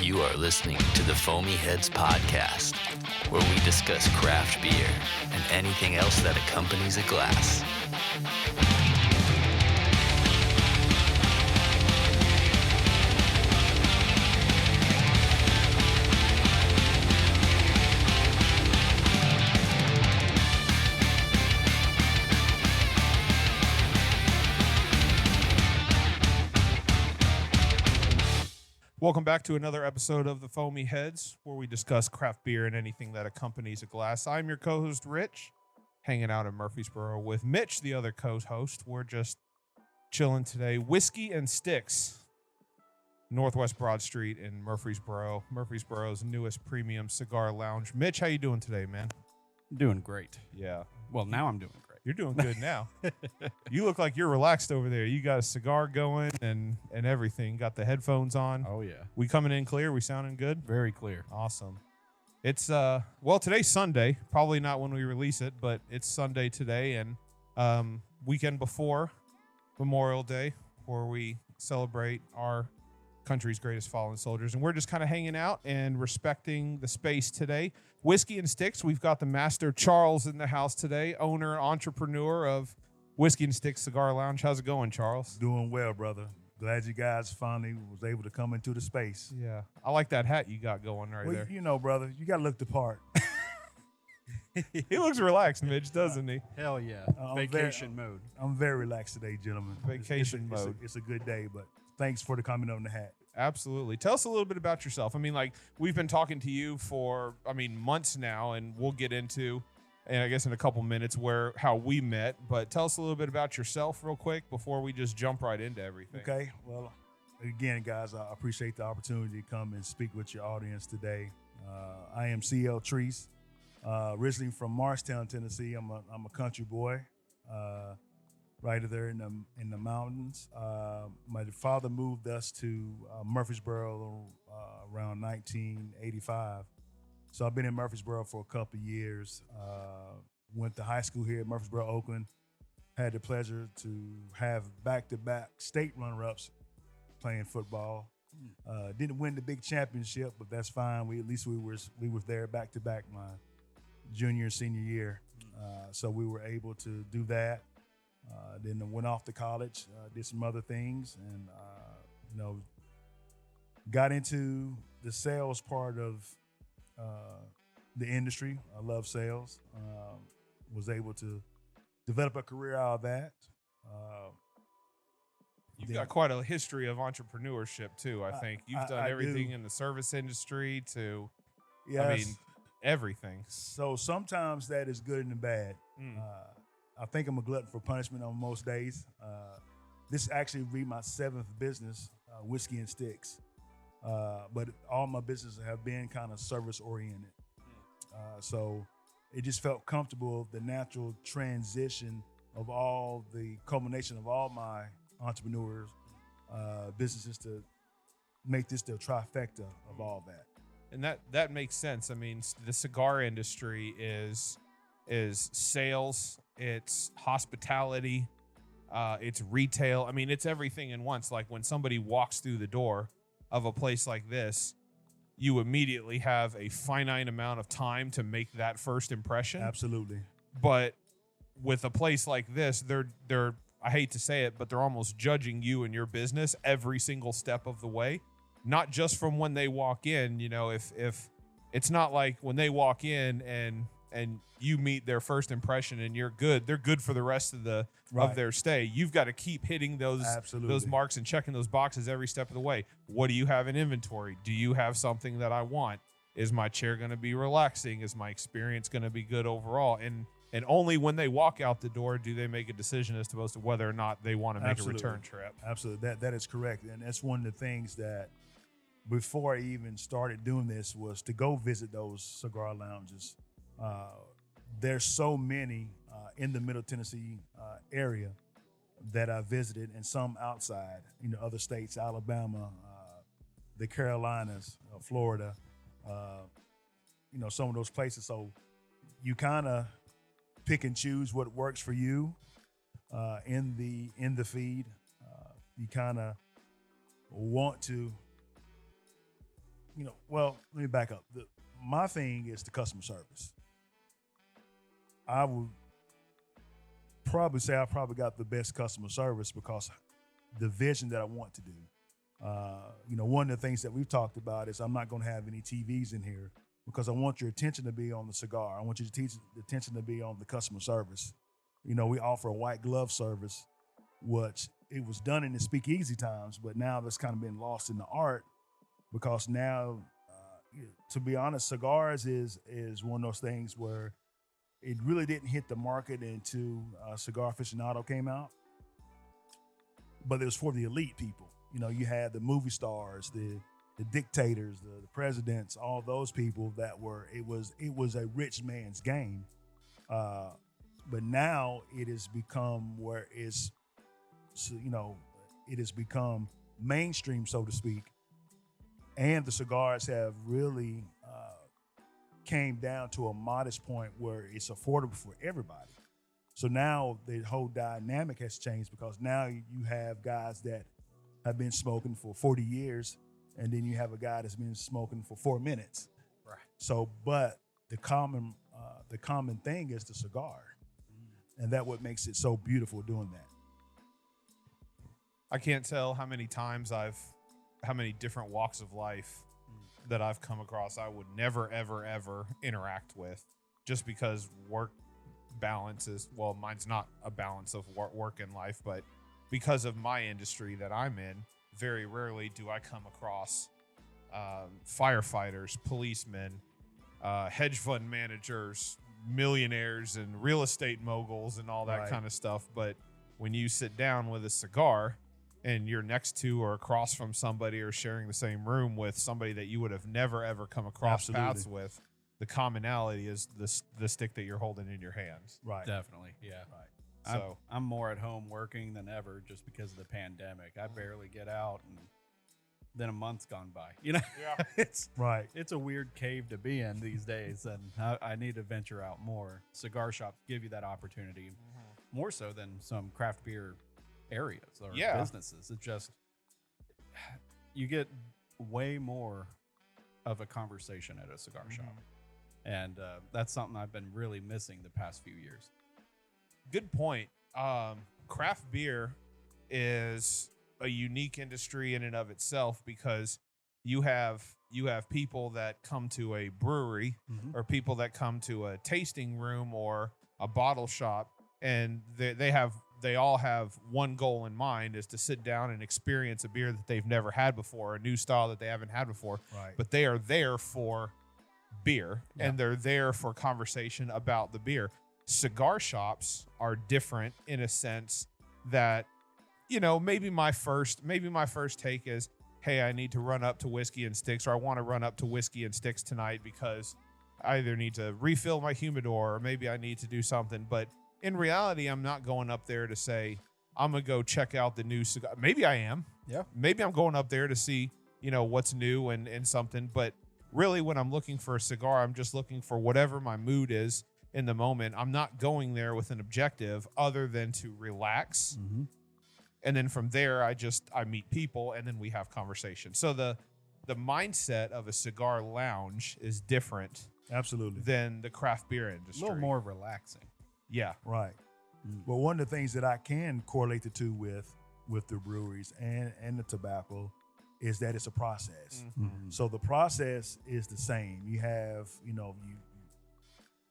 You are listening to the Foamy Heads Podcast, where we discuss craft beer and anything else that accompanies a glass. Welcome back to another episode of the Foamy Heads, where we discuss craft beer and anything that accompanies a glass. I'm your co-host, Rich, hanging out in Murfreesboro with Mitch, the other co-host. We're just chilling today. Whisky and Sticks, Northwest Broad Street in Murfreesboro, Murfreesboro's newest premium cigar lounge. Mitch, how you doing today, man? Doing great. Yeah. Well, now I'm doing great. You're doing good now. You look like you're relaxed over there. You got a cigar going and everything. Got the headphones on. Oh, yeah. We coming in clear? We sounding good? Very clear. Awesome. It's, well, today's Sunday. Probably not when we release it, but it's Sunday today and weekend before Memorial Day, where we celebrate our country's greatest fallen soldiers. And we're just kind of hanging out and respecting the space today. Whisky and Sticks, we've got the master Charles in the house today, owner, entrepreneur of Whisky and Sticks Cigar Lounge. How's it going, Charles? Doing well, brother. Glad you guys finally was able to come into the space. Yeah. I like that hat you got going right there. You know, brother, you got to look the part. He looks relaxed, Mitch, doesn't he? Hell yeah. Vacation mode. I'm very relaxed today, gentlemen. Vacation mode. It's a good day, but thanks for the comment on the hat. Absolutely. Tell us a little bit about yourself. I mean, like, we've been talking to you for, months now, and we'll get into, and I guess in a couple minutes, how we met. But tell us a little bit about yourself real quick before we just jump right into everything. Okay. Well, again, guys, I appreciate the opportunity to come and speak with your audience today. I am CL Treese, originally from Marshtown, Tennessee. I'm a country boy. Right there in the mountains. My father moved us to Murfreesboro around 1985. So I've been in Murfreesboro for a couple of years. Went to high school here at Murfreesboro, Oakland. Had the pleasure to have back-to-back state runner-ups playing football. Didn't win the big championship, but that's fine. We were there back-to-back my junior and senior year. So we were able to do that. Then I went off to college, did some other things, and got into the sales part of the industry. I love sales. Was able to develop a career out of that. You've got quite a history of entrepreneurship too. I think you've done everything in the service industry to, yes. Everything. So sometimes that is good and bad. I think I'm a glutton for punishment on most days. This actually be my 7th business, Whisky and Sticks. But all my businesses have been kind of service oriented. So it just felt comfortable, the natural transition of all the culmination of all my entrepreneurs, businesses to make this the trifecta of all that. And that makes sense. I mean, the cigar industry is sales, it's hospitality, it's retail. I mean, it's everything in once. Like when somebody walks through the door of a place like this, you immediately have a finite amount of time to make that first impression. Absolutely. But with a place like this, they're I hate to say it, but they're almost judging you and your business every single step of the way. Not just from when they walk in, if it's not like when they walk in and you meet their first impression and you're good, they're good for the rest of of their stay. You've got to keep hitting those marks and checking those boxes every step of the way. What do you have in inventory? Do you have something that I want? Is my chair going to be relaxing? Is my experience going to be good overall? And only when they walk out the door do they make a decision as to whether or not they want to make a return trip. Absolutely. That is correct. And that's one of the things that before I even started doing this was to go visit those cigar lounges. There's so many in the Middle Tennessee area that I visited, and some outside, other states, Alabama, the Carolinas, Florida, some of those places. So you kind of pick and choose what works for you in the feed. You kind of want to well, let me back up. My thing is the customer service. I would probably say I probably got the best customer service because the vision that I want to do. One of the things that we've talked about is I'm not going to have any TVs in here because I want your attention to be on the cigar. I want your attention to be on the customer service. We offer a white glove service, which it was done in the speakeasy times, but now that's kind of been lost in the art because now, to be honest, cigars is one of those things where it really didn't hit the market until Cigar Aficionado came out, but it was for the elite people. You had the movie stars, the dictators, the presidents, all those people it was a rich man's game. But now it has become it has become mainstream, so to speak. And the cigars have really came down to a modest point where it's affordable for everybody. So now the whole dynamic has changed because now you have guys that have been smoking for 40 years, and then you have a guy that's been smoking for 4 minutes. Right. So, but the common thing is the cigar, and that's what makes it so beautiful doing that. I can't tell how many times how many different walks of life that I've come across I would never, ever, ever interact with just because work balances. Well, mine's not a balance of work and life, but because of my industry that I'm in, very rarely do I come across firefighters, policemen, hedge fund managers, millionaires, and real estate moguls and all that kind of stuff. But when you sit down with a cigar and you're next to or across from somebody or sharing the same room with somebody that you would have never, ever come across paths with, the commonality is the stick that you're holding in your hands. Right. Definitely. Yeah. Right. So I'm more at home working than ever just because of the pandemic. I barely get out, and then a month's gone by. Yeah. It's Right. It's a weird cave to be in these days, and I need to venture out more. Cigar shops give you that opportunity more so than some craft beer areas or businesses. It's just you get way more of a conversation at a cigar shop, and that's something I've been really missing the past few years. Good point. Craft beer is a unique industry in and of itself because you have people that come to a brewery or people that come to a tasting room or a bottle shop, and they all have one goal in mind, is to sit down and experience a beer that they've never had before, a new style that they haven't had before. Right. But they are there for beer and they're there for conversation about the beer. Cigar shops are different in a sense that, maybe my first take is, hey, I need to run up to Whiskey and Sticks, or I want to run up to Whiskey and Sticks tonight because I either need to refill my humidor or maybe I need to do something. But in reality, I'm not going up there to say, I'm going to go check out the new cigar. Maybe I am. Yeah. Maybe I'm going up there to see, what's new and something. But really, when I'm looking for a cigar, I'm just looking for whatever my mood is in the moment. I'm not going there with an objective other than to relax. And then from there, I meet people and then we have conversation. So the mindset of a cigar lounge is different Absolutely. than the craft beer industry. A little more relaxing. Yeah. Right. Well, one of the things that I can correlate the two with the breweries and the tobacco is that it's a process. So the process is the same. You have,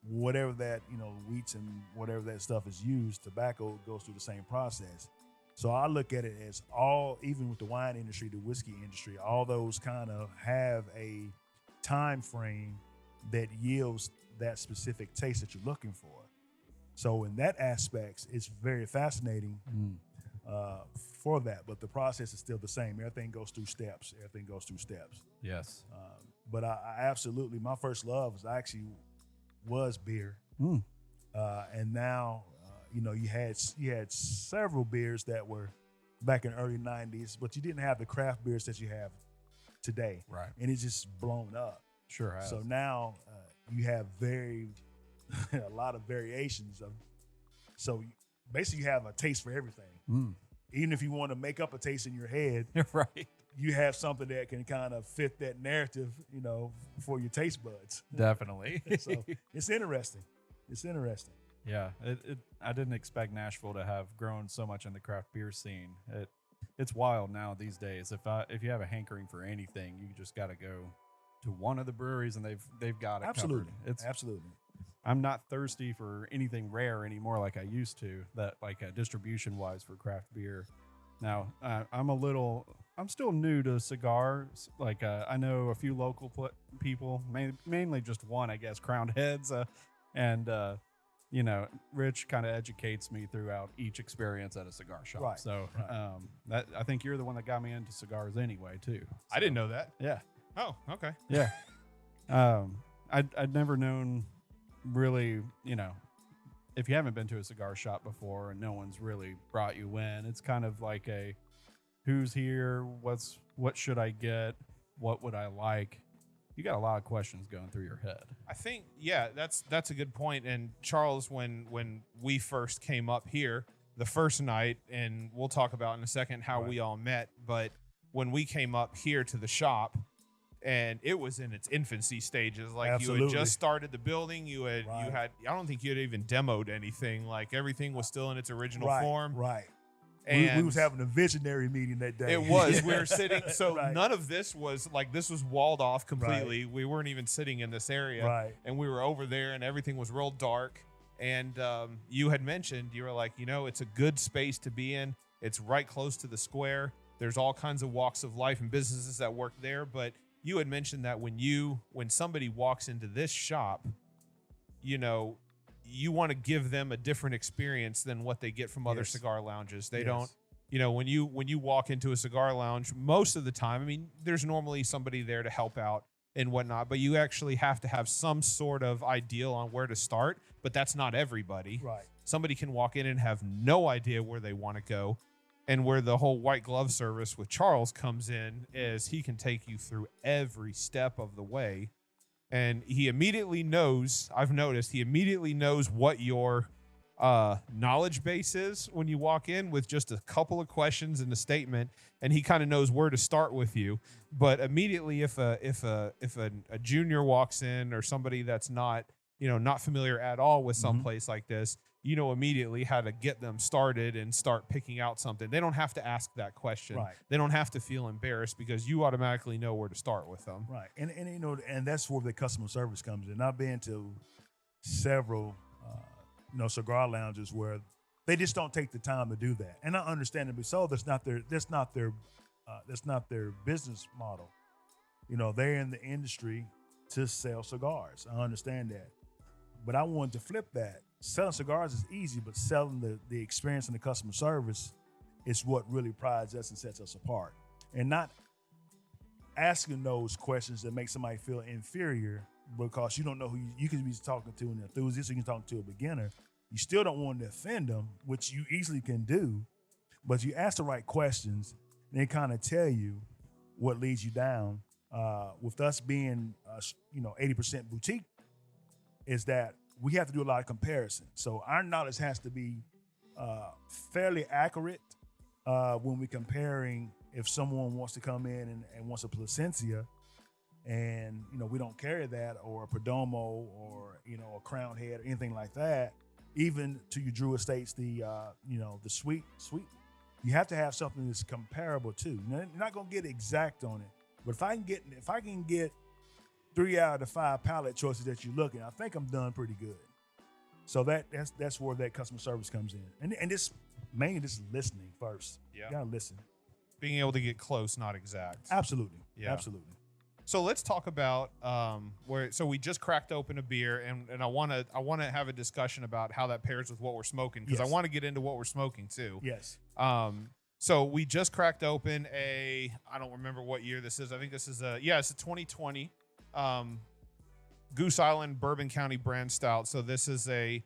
whatever that, wheats and whatever that stuff is used, tobacco goes through the same process. So I look at it as even with the wine industry, the whiskey industry, all those kind of have a time frame that yields that specific taste that you're looking for. So in that aspect, it's very fascinating for that. But the process is still the same. Everything goes through steps. Yes. But I absolutely, my first love was beer. And now, you had several beers that were back in the early 90s, but you didn't have the craft beers that you have today. Right. And it's just blown up. Sure has. So now you have a lot of variations of. So basically, you have a taste for everything. Even if you want to make up a taste in your head, right? you have something that can kind of fit that narrative, for your taste buds. Definitely. So it's interesting. It's interesting. Yeah, I didn't expect Nashville to have grown so much in the craft beer scene. It's wild now these days. If you have a hankering for anything, you just got to go to one of the breweries and they've got it Absolutely. covered. Absolutely. I'm not thirsty for anything rare anymore like I used to. That distribution wise for craft beer. Now I'm still new to cigars. I know a few local people, mainly just one, I guess, Crowned Heads, and Rich kind of educates me throughout each experience at a cigar shop. Right. So I think you're the one that got me into cigars anyway too. So, I didn't know that. Yeah. Oh, okay. Yeah. I'd never known really, if you haven't been to a cigar shop before and no one's really brought you in, it's kind of like a who's here, what should I get, what would I like? You got a lot of questions going through your head. I think, yeah, that's a good point. And Charles, when we first came up here the first night, and we'll talk about in a second how we all met, but when we came up here to the shop, and it was in its infancy stages, Absolutely. You had just started the building, you had I don't think you had even demoed anything, everything was still in its original form. Right. And we was having a visionary meeting that day. It was. We were sitting. So none of this was this was walled off completely. Right. We weren't even sitting in this area. Right. And we were over there and everything was real dark. And you had mentioned, you were like, it's a good space to be in. It's right close to the square. There's all kinds of walks of life and businesses that work there. But you had mentioned that when somebody walks into this shop, you want to give them a different experience than what they get from other cigar lounges. They don't, when you walk into a cigar lounge, most of the time, there's normally somebody there to help out and whatnot, but you actually have to have some sort of ideal on where to start, but that's not everybody. Right. Somebody can walk in and have no idea where they want to go. And where the whole white glove service with Charles comes in is he can take you through every step of the way. And he immediately knows, I've noticed, what your knowledge base is when you walk in with just a couple of questions and a statement, and he kind of knows where to start with you. But immediately, if a junior walks in or somebody that's not familiar at all with some place like this, immediately how to get them started and start picking out something. They don't have to ask that question. Right. They don't have to feel embarrassed because you automatically know where to start with them. Right. And that's where the customer service comes in. I've been to several, cigar lounges where they just don't take the time to do that. And I understandably so. That's not their business model. They're in the industry to sell cigars. I understand that. But I wanted to flip that. Selling cigars is easy, but selling the experience and the customer service is what really prides us and sets us apart. And not asking those questions that make somebody feel inferior because you don't know who you can be talking to, an enthusiast, you can talk to a beginner. You still don't want to offend them, which you easily can do, but you ask the right questions, and they kind of tell you what leads you down. With us being, 80% boutique, is that we have to do a lot of comparison. So our knowledge has to be fairly accurate when we're comparing if someone wants to come in and wants a Placencia and, we don't carry that, or a Perdomo or, a Crown Head or anything like that, even to your Drew Estates, the sweet, you have to have something that's comparable too. You're not going to get exact on it, but if I can get 3 out of the 5 palette choices that you're looking, I think I'm done pretty good. So that's where that customer service comes in, and this mainly just listening first. Yeah, you gotta listen. Being able to get close, not exact. Absolutely. Yeah, absolutely. So let's talk about So we just cracked open a beer, and I want to have a discussion about how that pairs with what we're smoking, because I want to get into what we're smoking too. Yes. So we just cracked open I don't remember what year this is. I think this is it's a 2020. Goose Island Bourbon County brand stout. So this is a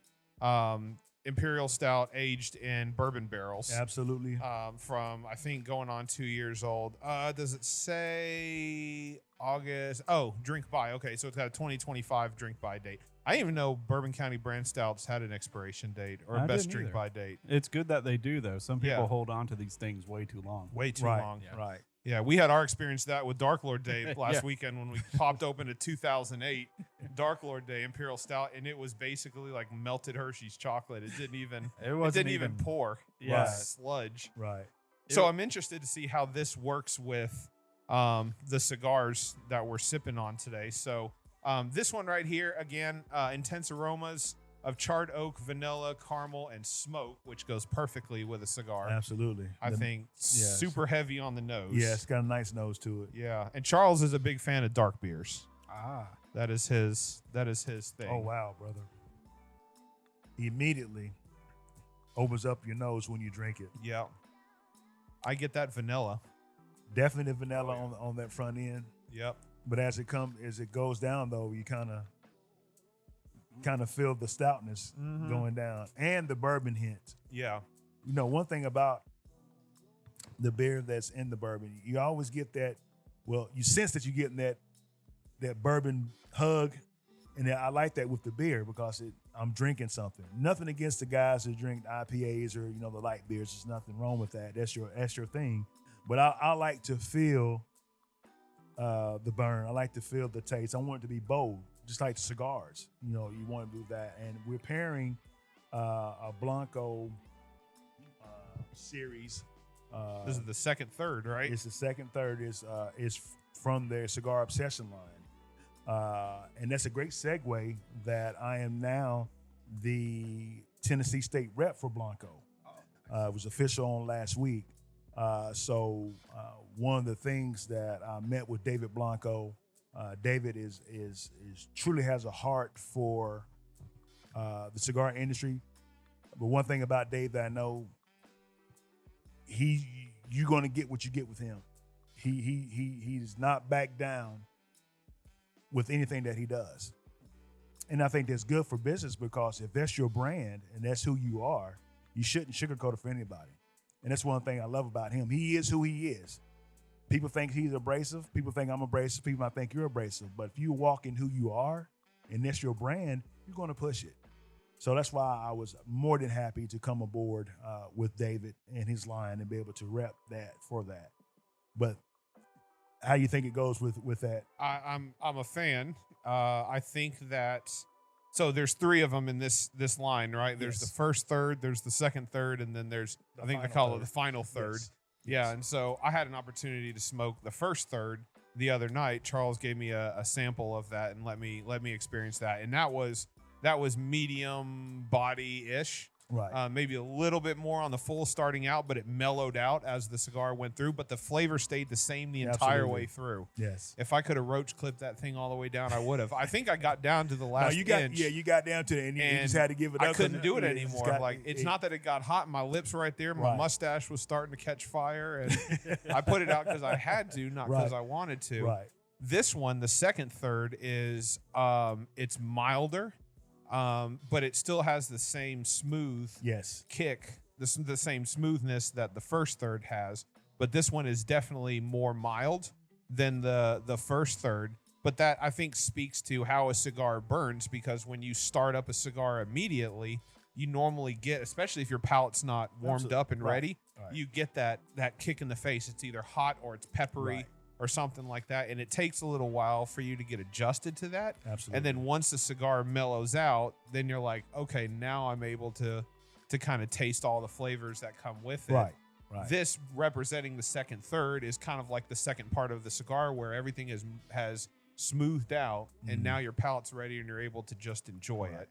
imperial stout aged in bourbon barrels. Absolutely. From I think going on 2 years old. Does it say August? Oh, drink by. Okay, so it's got a 2025 drink by date. I didn't even know Bourbon County brand stouts had an expiration date or a best drink by date. It's good that they do though. Some people hold on to these things way too long. Way too long. Yeah. Right. Yeah, we had our experience that with Dark Lord Day last weekend when we popped open a 2008 Dark Lord Day Imperial Stout, and it was basically like melted Hershey's chocolate. It didn't even pour. Yeah, sludge. Right. So I'm interested to see how this works with the cigars that we're sipping on today. So this one right here, again, intense aromas of charred oak, vanilla, caramel, and smoke, which goes perfectly with a cigar. Absolutely. I think super heavy on the nose. Yeah, it's got a nice nose to it. Yeah, and Charles is a big fan of dark beers. Ah, that is his thing. Oh wow, brother! Immediately opens up your nose when you drink it. Yeah, I get that vanilla. Definitely vanilla on that front end. Yep. But as it goes down though, you kind of feel the stoutness going down and the bourbon hint. Yeah. You know, one thing about the beer that's in the bourbon, you always get that. Well, you sense that you're getting that bourbon hug, and I like that with the beer because I'm drinking something. Nothing against the guys that drink IPAs or the light beers. There's nothing wrong with that. That's your thing. But I like to feel the burn. I like to feel the taste. I want it to be bold, just like cigars. You want to do that. And we're pairing a Blanco series. This is the second third, right? It's the second third. Is from their Cigar Obsession line. And that's a great segue that I am now the Tennessee State rep for Blanco. It was official on last week. So one of the things that I met with David Blanco, David is truly has a heart for the cigar industry. But one thing about Dave that I know, you're going to get what you get with him. He does not back down with anything that he does. And I think that's good for business because if that's your brand and that's who you are, you shouldn't sugarcoat it for anybody. And that's one thing I love about him. He is who he is. People think he's abrasive. People think I'm abrasive. People might think you're abrasive. But if you walk in who you are and that's your brand, you're going to push it. So that's why I was more than happy to come aboard with David and his line and be able to rep that for that. But how you think it goes with that? I'm a fan. I think that so there's three of them in this line, right? There's the first third, there's the second third, and then there's I think they call it the final third. Yes. Yeah, and so I had an opportunity to smoke the first third the other night. Charles gave me a sample of that and let me experience that, and that was medium body-ish. Right. Maybe a little bit more on the full starting out, but it mellowed out as the cigar went through. But the flavor stayed the same the entire way through. Yes. If I could have roach clipped that thing all the way down, I would have. I think I got down to the last inch. Yeah, you got down to it, and you just had to give it up. I couldn't do it anymore. It's not that it got hot. My lips right there. My mustache was starting to catch fire, and I put it out because I had to, not because I wanted to. Right. This one, the second third, is it's milder. But it still has the same smooth kick, the same smoothness that the first third has. But this one is definitely more mild than the first third. But that, I think, speaks to how a cigar burns, because when you start up a cigar immediately, you normally get, especially if your palate's not warmed up and ready, you get that kick in the face. It's either hot or it's peppery. Or something like that, and it takes a little while for you to get adjusted to that. Absolutely. And then once the cigar mellows out, then you're like, okay, now I'm able to kind of taste all the flavors that come with it. Right. This representing the second third is kind of like the second part of the cigar where everything has smoothed out, and now your palate's ready and you're able to just enjoy it.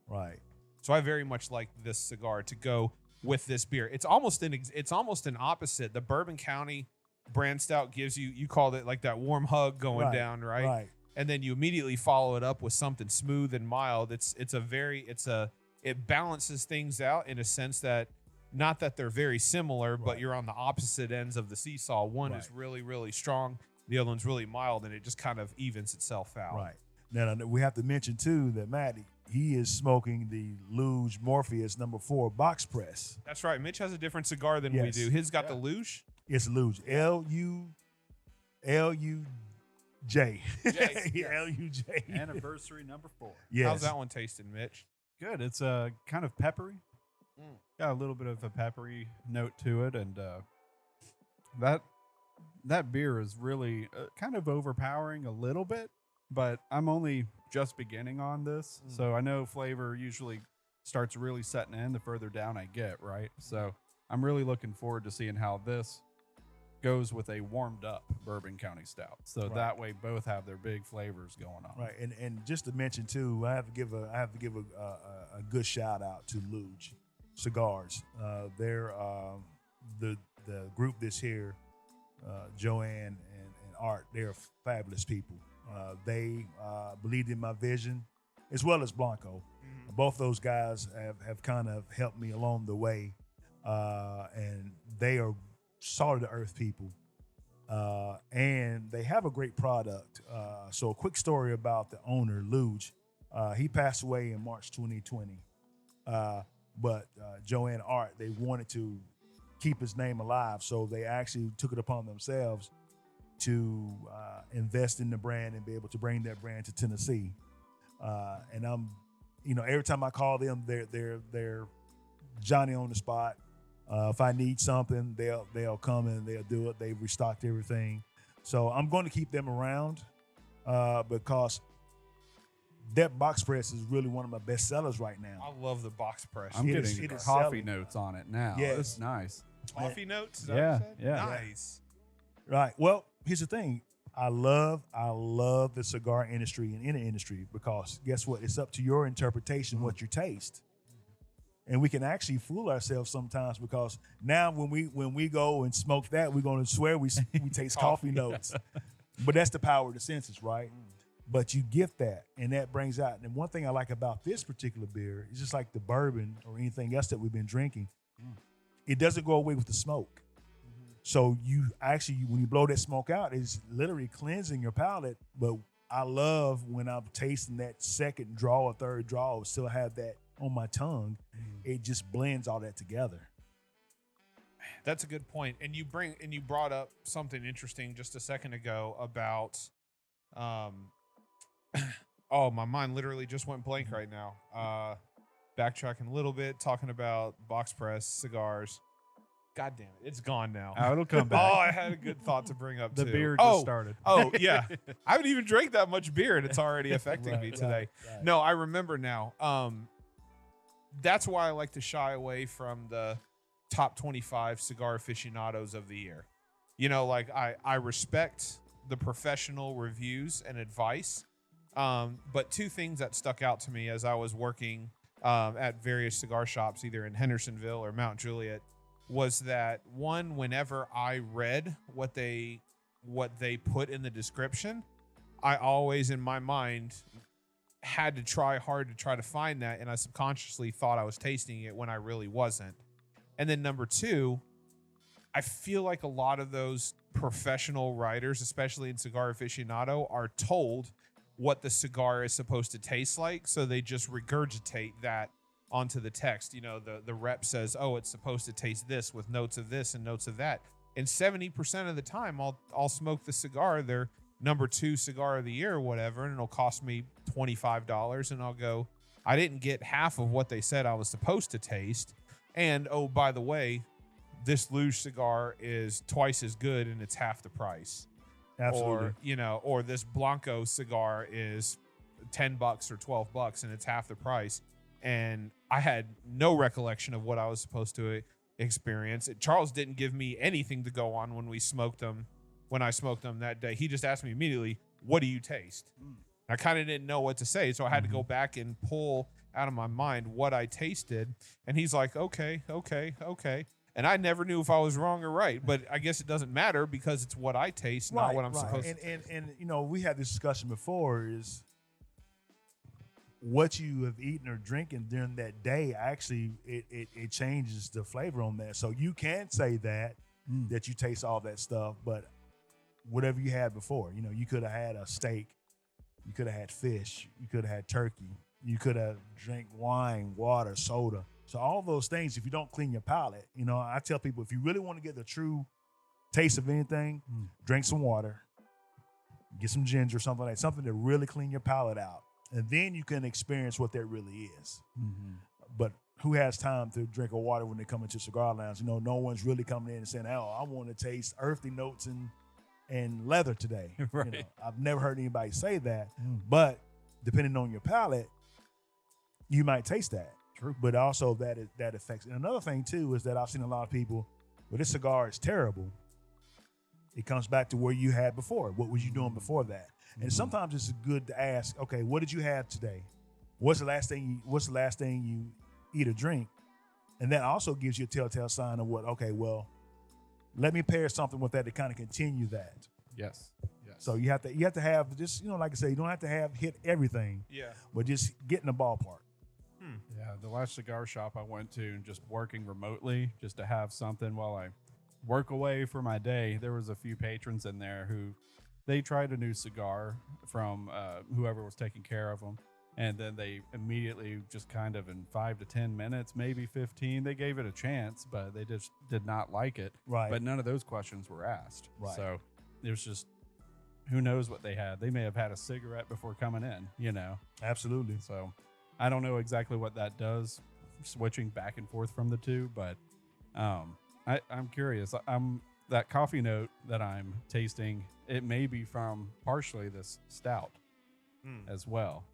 Right. So I very much like this cigar to go with this beer. It's almost an opposite. The Bourbon County brand stout gives you called it like that warm hug going down, right? Right. And then you immediately follow it up with something smooth and mild. It balances things out in a sense that, not that they're very similar, but you're on the opposite ends of the seesaw. One is really, really strong. The other one's really mild, and it just kind of evens itself out. Right. Now we have to mention too that Matty, he is smoking the Luge Morpheus No. 4 box press. That's right. Mitch has a different cigar than we do. His got the Luge. It's Luge. L-U-J. L-U-J. Anniversary No. 4. Yes. How's that one tasting, Mitch? Good. It's kind of peppery. Got a little bit of a peppery note to it, and that that beer is really kind of overpowering a little bit, but I'm only just beginning on this. So I know flavor usually starts really setting in the further down I get, right? So I'm really looking forward to seeing how this goes with a warmed up Bourbon County Stout. So that way both have their big flavors going on. Right. And just to mention too, I have to give a good shout out to Luge Cigars. They're the group that's here, Joanne and Art, they're fabulous people. They believed in my vision, as well as Blanco. Both those guys have kind of helped me along the way, and they are salt of the earth people, and they have a great product. So a quick story about the owner, Luge. He passed away in March 2020, but Joanne Art, they wanted to keep his name alive, so they actually took it upon themselves to invest in the brand and be able to bring that brand to Tennessee. And I'm, every time I call them, they're Johnny on the spot. If I need something, they'll come and they'll do it. They've restocked everything, so I'm going to keep them around because that box press is really one of my best sellers right now. I love the box press. I'm getting coffee notes on it now. Yes. It's nice. Coffee notes? Is that Yeah, what you said? yeah. Nice. Right. Well, here's the thing. I love the cigar industry and in the industry because guess what? It's up to your interpretation what you taste. And we can actually fool ourselves sometimes because now when we go and smoke that, we're going to swear we taste coffee notes. But that's the power of the senses, right? But you get that, and that brings out. And one thing I like about this particular beer is just like the bourbon or anything else that we've been drinking, it doesn't go away with the smoke. So you actually, when you blow that smoke out, it's literally cleansing your palate. But I love when I'm tasting that second draw or third draw, still have that on my tongue. It just blends all that together. That's a good point. And you brought up something interesting just a second ago about, oh, my mind literally just went blank right now. Backtracking a little bit, talking about box press cigars. God damn it, it's gone now. Oh, it'll come back. Oh, I had a good thought to bring up The too. beer just started. Oh, yeah. I haven't even drank that much beer, and it's already affecting me today. Right. No, I remember now. That's why I like to shy away from the top 25 cigar aficionados of the year. Like I respect the professional reviews and advice, but two things that stuck out to me as I was working at various cigar shops, either in Hendersonville or Mount Juliet, was that one, whenever I read what they put in the description, I always in my mind had to try hard to try to find that, and I subconsciously thought I was tasting it when I really wasn't. And then number two, I feel like a lot of those professional writers, especially in Cigar Aficionado, are told what the cigar is supposed to taste like, so they just regurgitate that onto the text. The rep says, oh, it's supposed to taste this with notes of this and notes of that. And 70% of the time, I'll smoke the cigar, their number 2 cigar of the year or whatever, and it'll cost me $25, and I'll go, I didn't get half of what they said I was supposed to taste. And, oh, by the way, this Luge cigar is twice as good and it's half the price. Absolutely. Or this Blanco cigar is $10 or $12 and it's half the price. And I had no recollection of what I was supposed to experience. Charles didn't give me anything to go on when I smoked them that day. He just asked me immediately, what do you taste? I kind of didn't know what to say. So I had to go back and pull out of my mind what I tasted. And he's like, okay. And I never knew if I was wrong or right, but I guess it doesn't matter because it's what I taste, not what I'm supposed to. And we had this discussion before is what you have eaten or drinking during that day, actually, it changes the flavor on that. So you can say that you taste all that stuff, but whatever you had before, you could have had a steak, you could have had fish, you could have had turkey, you could have drank wine, water, soda. So all those things, if you don't clean your palate, I tell people, if you really want to get the true taste of anything, drink some water, get some ginger, something like that, something to really clean your palate out. And then you can experience what that really is. But who has time to drink a water when they come into cigar lounge? You know, no one's really coming in and saying, "Oh, I want to taste earthy notes and leather today." Right. You know, I've never heard anybody say that, but depending on your palate, you might taste that. True. But also that affects. And another thing too is that I've seen a lot of people, well, this cigar is terrible. It comes back to where you had before. What was you doing before that? And sometimes it's good to ask, okay, what did you have today? What's the last thing you eat or drink? And that also gives you a telltale sign of what, okay, well, let me pair something with that to kind of continue that. Yes. So you have to have just, like I say, you don't have to have hit everything. Yeah. But just get in the ballpark. Yeah, the last cigar shop I went to, just working remotely, just to have something while I work away for my day, there was a few patrons in there who they tried a new cigar from whoever was taking care of them. And then they immediately just kind of in 5 to 10 minutes, maybe 15, they gave it a chance, but they just did not like it. Right. But none of those questions were asked. Right. So it was just, who knows what they had. They may have had a cigarette before coming in, Absolutely. So I don't know exactly what that does, switching back and forth from the two, but I'm curious. That coffee note that I'm tasting, it may be from partially this stout as well.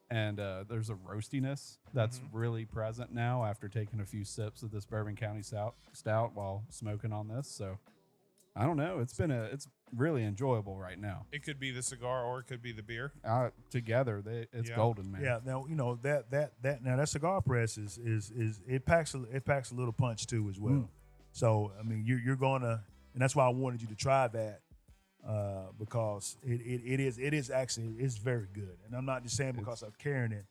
And there's a roastiness that's really present now after taking a few sips of this Bourbon County stout while smoking on this. So I don't know. It's really enjoyable right now. It could be the cigar or it could be the beer. Together, it's golden, man. Yeah. Now that cigar press is it packs a little punch too as well. So I mean you're gonna, and that's why I wanted you to try that. Because it is actually, it's very good. And I'm not just saying because I'm carrying it.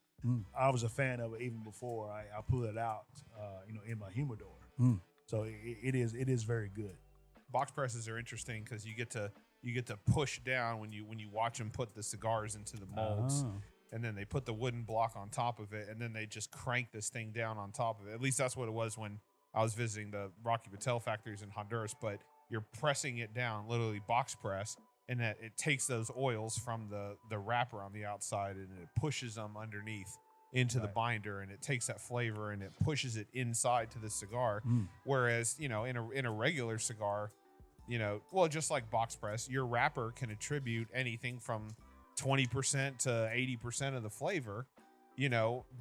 I was a fan of it even before I pulled it out, in my humidor. So it is very good. Box presses are interesting because you get to push down when you watch them put the cigars into the molds, and then they put the wooden block on top of it, and then they just crank this thing down on top of it. At least that's what it was when I was visiting the Rocky Patel factories in Honduras. But you're pressing it down, literally box press, and that it takes those oils from the wrapper on the outside and it pushes them underneath into the binder, and it takes that flavor and it pushes it inside to the cigar. Whereas, in a regular cigar, just like box press, your wrapper can attribute anything from 20% to 80% of the flavor,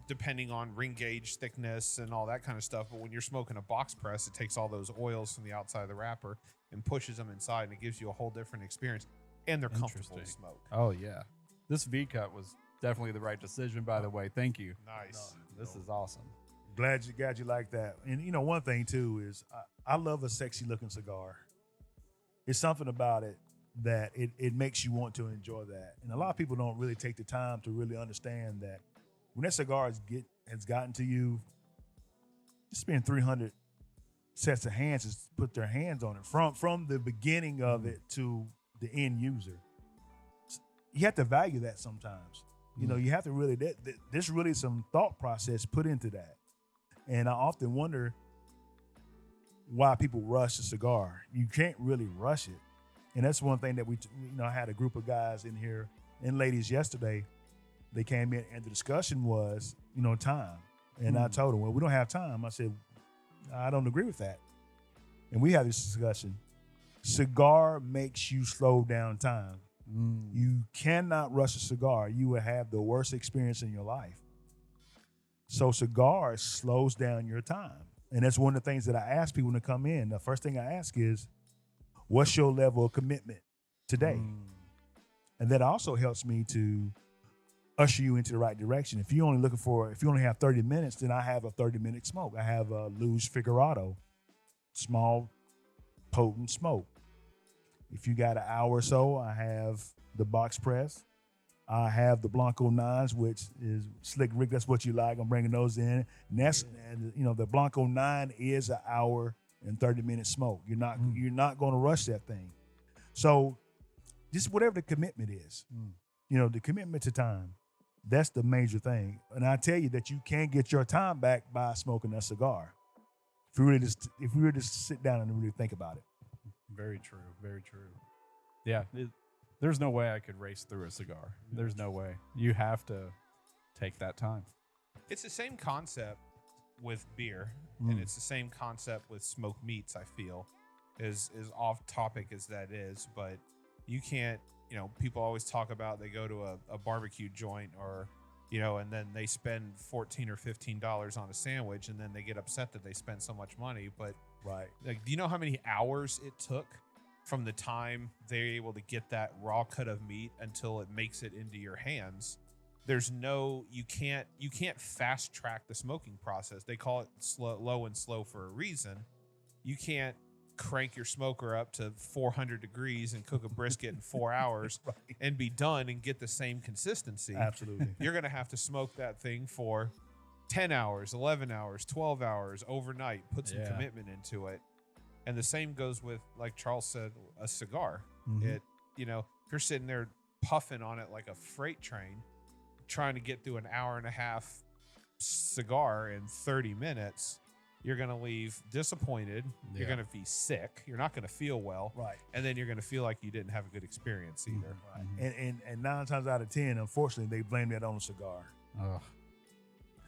depending on ring gauge thickness and all that kind of stuff. But when you're smoking a box press, it takes all those oils from the outside of the wrapper and pushes them inside, and it gives you a whole different experience. And they're comfortable to smoke. Oh, yeah. This V-cut was definitely the right decision, by the way. Thank you. Nice. This is awesome. Glad you like that. And, one thing, too, is I love a sexy-looking cigar. It's something about it that it makes you want to enjoy that. And a lot of people don't really take the time to really understand that when that cigar has gotten to you, just spend 300 sets of hands to put their hands on it from the beginning of it to the end user. You have to value that sometimes. You have to really, there's really some thought process put into that. And I often wonder why people rush a cigar. You can't really rush it. And that's one thing that I had a group of guys in here and ladies yesterday. They came in and the discussion was, time. And I told them, well, we don't have time. I said, I don't agree with that. And we had this discussion. Cigar makes you slow down time. You cannot rush a cigar. You will have the worst experience in your life. So cigar slows down your time. And that's one of the things that I ask people to come in. The first thing I ask is, what's your level of commitment today? And that also helps me to usher you into the right direction. If you only have 30 minutes, then I have a 30-minute smoke. I have a Luge Figurado, small, potent smoke. If you got an hour or so, I have the box press. I have the Blanco 9s, which is Slick Rick. That's what you like. I'm bringing those in. And the Blanco 9 is an hour and 30-minute smoke. You're not going to rush that thing. So just whatever the commitment is, the commitment to time, that's the major thing. And I tell you that you can get your time back by smoking a cigar. If you really just sit down and really think about it. Very true. Very true. Yeah. There's no way I could race through a cigar. There's no way. You have to take that time. It's the same concept with beer, and it's the same concept with smoked meats. I feel is off topic as that is, but you can't. People always talk about they go to a barbecue joint or and then they spend $14 or $15 on a sandwich, and then they get upset that they spent so much money. But like, do you know how many hours it took from the time they're able to get that raw cut of meat until it makes it into your hands? You can't fast track the smoking process. They call it low and slow for a reason. You can't crank your smoker up to 400 degrees and cook a brisket in 4 hours and be done and get the same consistency. Absolutely. You're going to have to smoke that thing for 10 hours, 11 hours, 12 hours overnight, put some commitment into it. And the same goes with, like Charles said, a cigar. If you're sitting there puffing on it like a freight train, trying to get through an hour and a half cigar in 30 minutes, you're going to leave disappointed. You're going to be sick. You're not going to feel well. Right. And then you're going to feel like you didn't have a good experience either. Right. And 9 times out of 10, unfortunately, they blame that on the cigar. Ugh.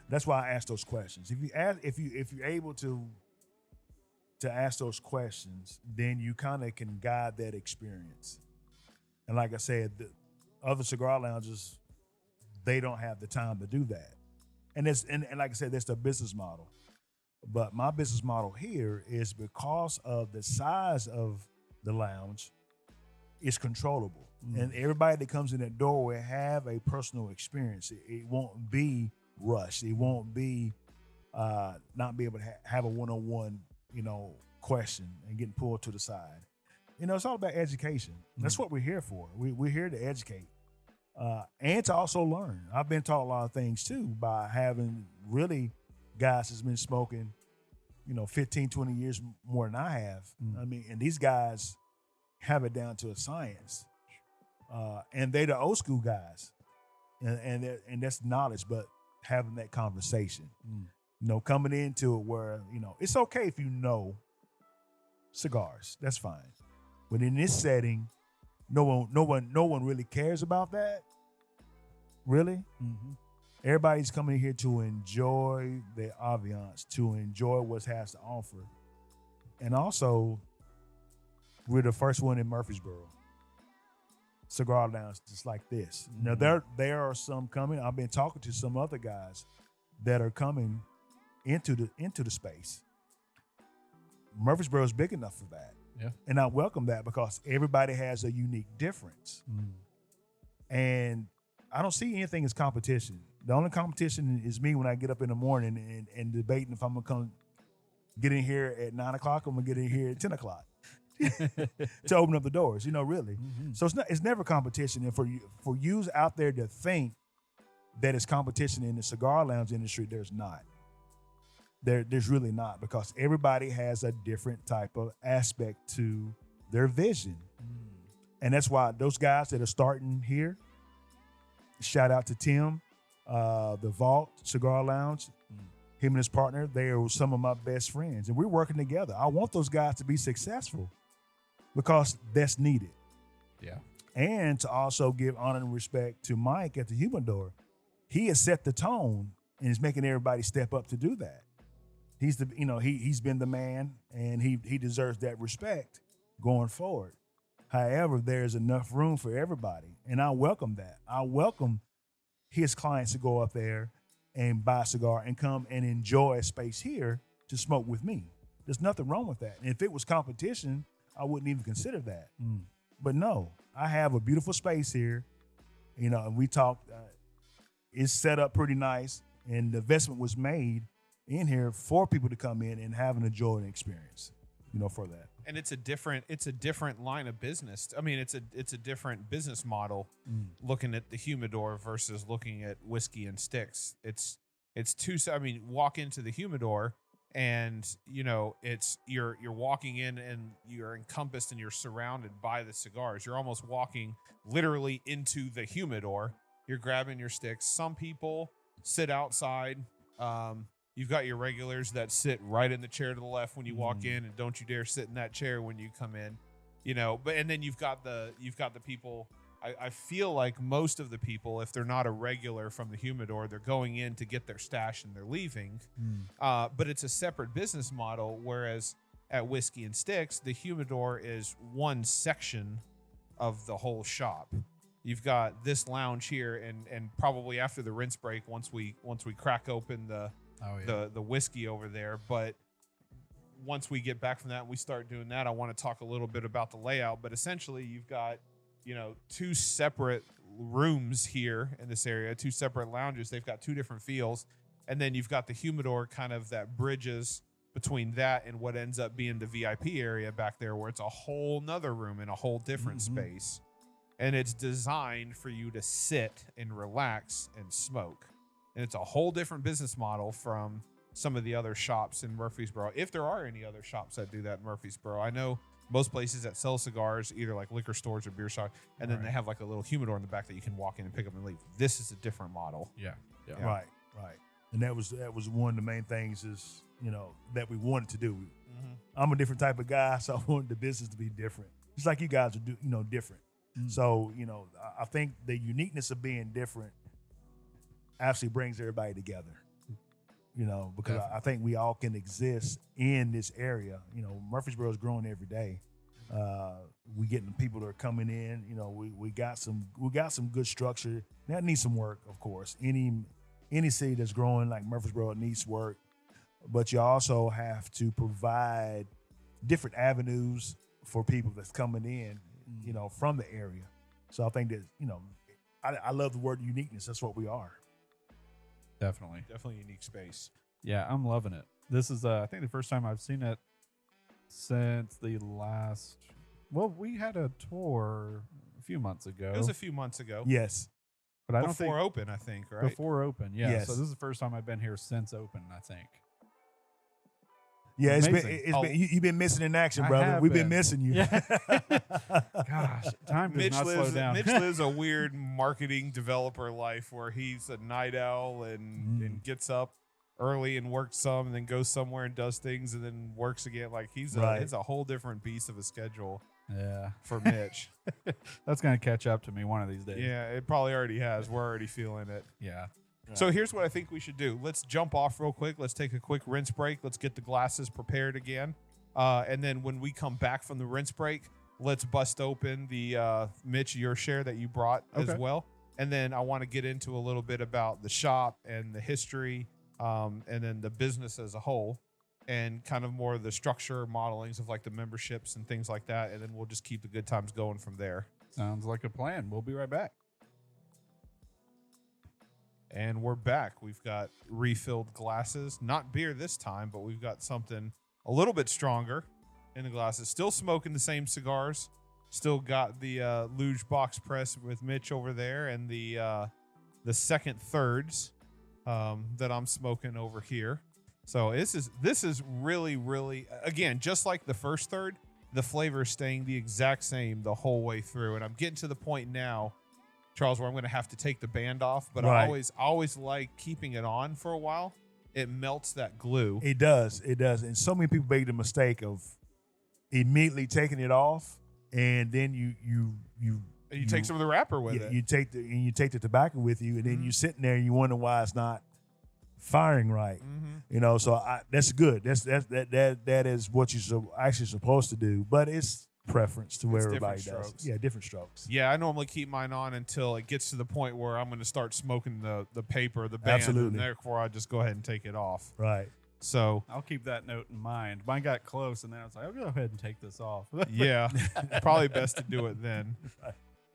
That's why I ask those questions. If you're able to ask those questions, then you kind of can guide that experience. And like I said, the other cigar lounges, they don't have the time to do that. And like I said, that's the business model. But my business model here is, because of the size of the lounge, it's controllable. And everybody that comes in that door will have a personal experience. It won't be rushed. It won't be not be able to have a one-on-one, question and getting pulled to the side. It's all about education. That's what we're here for. We're here to educate and to also learn. I've been taught a lot of things too by having really guys that's been smoking, 15, 20 years more than I have. I mean, and these guys have it down to a science. And they're the old school guys. And that's knowledge, but having that conversation. Coming into it where, it's okay if you know cigars. That's fine. But in this setting, no one really cares about that. Really? Everybody's coming here to enjoy the ambiance, to enjoy what has to offer. And also, we're the first one in Murfreesboro. Cigar lounge just like this. Now, there are some coming. I've been talking to some other guys that are coming into the space. Murfreesboro is big enough for that. Yeah. And I welcome that, because everybody has a unique difference. And I don't see anything as competition. The only competition is me when I get up in the morning and debating if I'm going to come get in here at 9 o'clock or I'm going to get in here at 10 o'clock to open up the doors, really. So it's never competition. And for you out there to think that it's competition in the cigar lounge industry, there's not. There's really not, because everybody has a different type of aspect to their vision. And that's why those guys that are starting here, shout out to Tim, the Vault Cigar Lounge, him and his partner, they are some of my best friends, and we're working together. I want those guys to be successful because that's needed. Yeah. And to also give honor and respect to Mike at the Humidor. He has set the tone and is making everybody step up to do that. He's he's been the man, and he deserves that respect going forward. However, there's enough room for everybody, and I welcome that. I welcome his clients to go up there and buy a cigar and come and enjoy a space here to smoke with me. There's nothing wrong with that. And if it was competition, I wouldn't even consider that. But no, I have a beautiful space here, and we talked. It's set up pretty nice, and the investment was made in here for people to come in and have an enjoying experience, for that. And it's a different line of business. I mean, it's a different business model looking at the Humidor versus looking at Whiskey and Sticks. It's two. I mean, walk into the Humidor and it's you're walking in and you're encompassed and you're surrounded by the cigars. You're almost walking literally into the Humidor. You're grabbing your sticks. Some people sit outside. You've got your regulars that sit right in the chair to the left when you walk in, and don't you dare sit in that chair when you come in, But and then you've got the people I feel like most of the people, if they're not a regular from the humidor, they're going in to get their stash and they're leaving. But it's a separate business model, whereas at Whisky and Sticks, the humidor is one section of the whole shop. You've got this lounge here, and probably after the rinse break, once we crack open the whiskey over there. But once we get back from that and we start doing that, I want to talk a little bit about the layout. But essentially, you've got, you know, two separate rooms here in this area, two separate lounges. They've got two different feels. And then you've got the humidor kind of that bridges between that and what ends up being the VIP area back there, where it's a whole nother room in a whole different space. And it's designed for you to sit and relax and smoke. And it's a whole different business model from some of the other shops in Murfreesboro, if there are any other shops that do that in Murfreesboro. I know most places that sell cigars, either like liquor stores or beer shops, and then they have like a little humidor in the back that you can walk in and pick up and leave. This is a different model. Yeah. Right. And that was one of the main things is, you know, that we wanted to do. I'm a different type of guy, so I wanted the business to be different. Just like you guys are different. So, you know, I think the uniqueness of being different actually brings everybody together. You know, because I think we all can exist in this area. You know, Murfreesboro is growing every day. We getting people that are coming in. You know, we got some good structure that needs some work, of course. Any city that's growing like Murfreesboro needs work, but you also have to provide different avenues for people that's coming in. You know, from the area. So I think that, you know, I love the word uniqueness. That's what we are. Definitely Definitely a unique space. Yeah, I'm loving it. This is, I think, the first time I've seen it since the last. Well, we had a tour a few months ago. It was a few months ago. Yes. But I don't think before open, I think, right? Before open, yeah. Yes. So this is the first time I've been here since open, I think. Yeah, Amazing. you've been missing in action, brother. We've been missing you. Yeah. Gosh, time does not slow down. Mitch lives a weird marketing developer life where he's a night owl and gets up early and works some and then goes somewhere and does things and then works again. Like it's a whole different piece of a schedule. Yeah. For Mitch. That's going to catch up to me one of these days. Yeah, it probably already has. We're already feeling it. Yeah. So here's what I think we should do. Let's jump off real quick. Let's take a quick rinse break. Let's get the glasses prepared again. And then when we come back from the rinse break, let's bust open the Mitch, your share that you brought as well. And then I want to get into a little bit about the shop and the history and then the business as a whole and kind of more of the structure modelings of like the memberships and things like that. And then we'll just keep the good times going from there. Sounds like a plan. We'll be right back. And we're back. We've got refilled glasses. Not beer this time, but we've got something a little bit stronger in the glasses. Still smoking the same cigars. Still got the luge box press with Mitch over there and the second thirds that I'm smoking over here. So this is really, really, again, just like the first third, the flavor is staying the exact same the whole way through. And I'm getting to the point now, Charles, where I'm going to have to take the band off, but I always like keeping it on for a while. It melts that glue. It does. And so many people make the mistake of immediately taking it off, and then you take some of the wrapper with it. You take the tobacco with you, and then you're sitting there and you wonder why it's not firing right. You know, so that's good. That is what you're actually supposed to do, but it's preference to where everybody does. Yeah, different strokes. Yeah, I normally keep mine on until it gets to the point where I'm going to start smoking the paper, the band, and therefore I just go ahead and take it off. Right. So I'll keep that note in mind. Mine got close, and then I was like, I'll go ahead and take this off. Yeah, probably best to do it then. Right.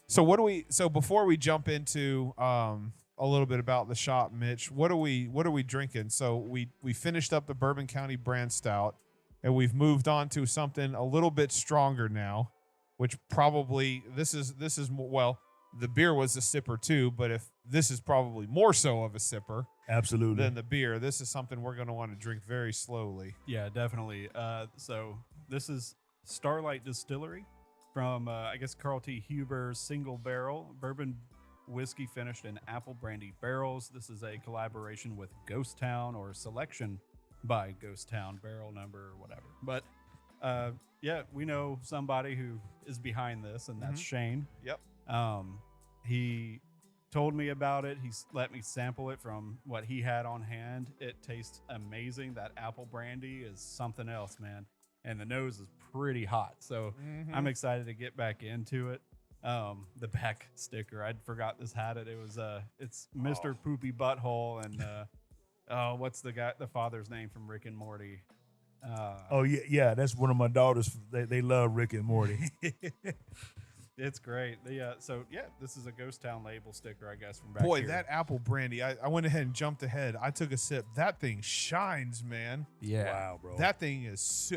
So before we jump into a little bit about the shop, Mitch, what are we drinking? So we finished up the Bourbon County brand stout. And we've moved on to something a little bit stronger now, which probably this is well, the beer was a sipper too, but if this is probably more so of a sipper, absolutely, than the beer. This is something we're going to want to drink very slowly. Yeah, definitely. So this is Starlight Distillery from I guess Carl T. Huber's single barrel bourbon whiskey finished in apple brandy barrels. This is a collaboration with Ghost Town or selection by Ghost Town, barrel number or whatever. But yeah, we know somebody who is behind this, and that's Shane. Yep. He told me about it. He's let me sample it from what he had on hand. It tastes amazing. That apple brandy is something else, man. And the nose is pretty hot. So I'm excited to get back into it. The back sticker, I forgot this had it. It was it's Mr. Poopy Butthole and what's the father's name from Rick and Morty? Yeah, that's one of my daughters. They love Rick and Morty. It's great. This is a Ghost Town label sticker, I guess, from back Boy, here. that apple brandy, I went ahead and jumped ahead. I took a sip. That thing shines, man. Yeah. Wow, bro. That thing is,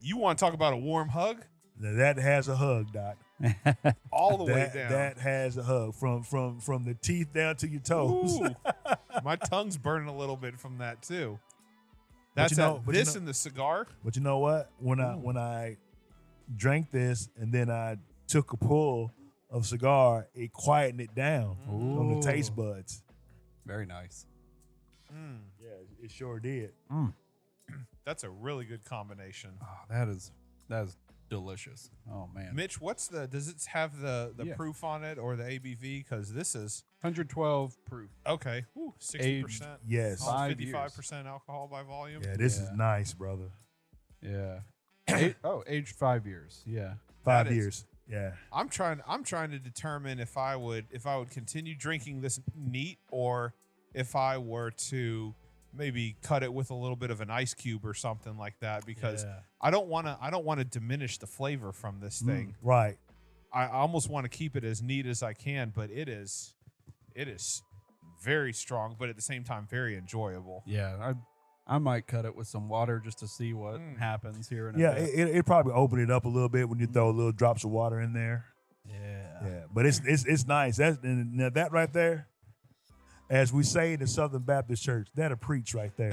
you want to talk about a warm hug? Now that has a hug, Doc. All the way down. That has a hug from the teeth down to your toes. Ooh. My tongue's burning a little bit from that too. But That's this and the cigar. But you know what? When I drank this and then I took a pull of cigar, it quietened it down on the taste buds. Very nice. Yeah, it sure did. That's a really good combination. Oh, that is delicious. Oh man. Mitch, does it have the proof on it or the ABV? Because this is 112 proof. okay. 60%. Yes. 55% alcohol by volume. Yeah, this is nice, brother. Yeah. Aged 5 years. Yeah. 5 years. Yeah. I'm trying to determine if I would continue drinking this neat or if I were to maybe cut it with a little bit of an ice cube or something like that, because I don't want to diminish the flavor from this thing. Right. I almost want to keep it as neat as I can, but it is very strong, but at the same time very enjoyable. Yeah, I might cut it with some water just to see what happens here in a bit. It probably open it up a little bit when you throw little drops of water in there. Yeah. But it's nice. Now that right there, as we say in the Southern Baptist Church, that'll preach right there.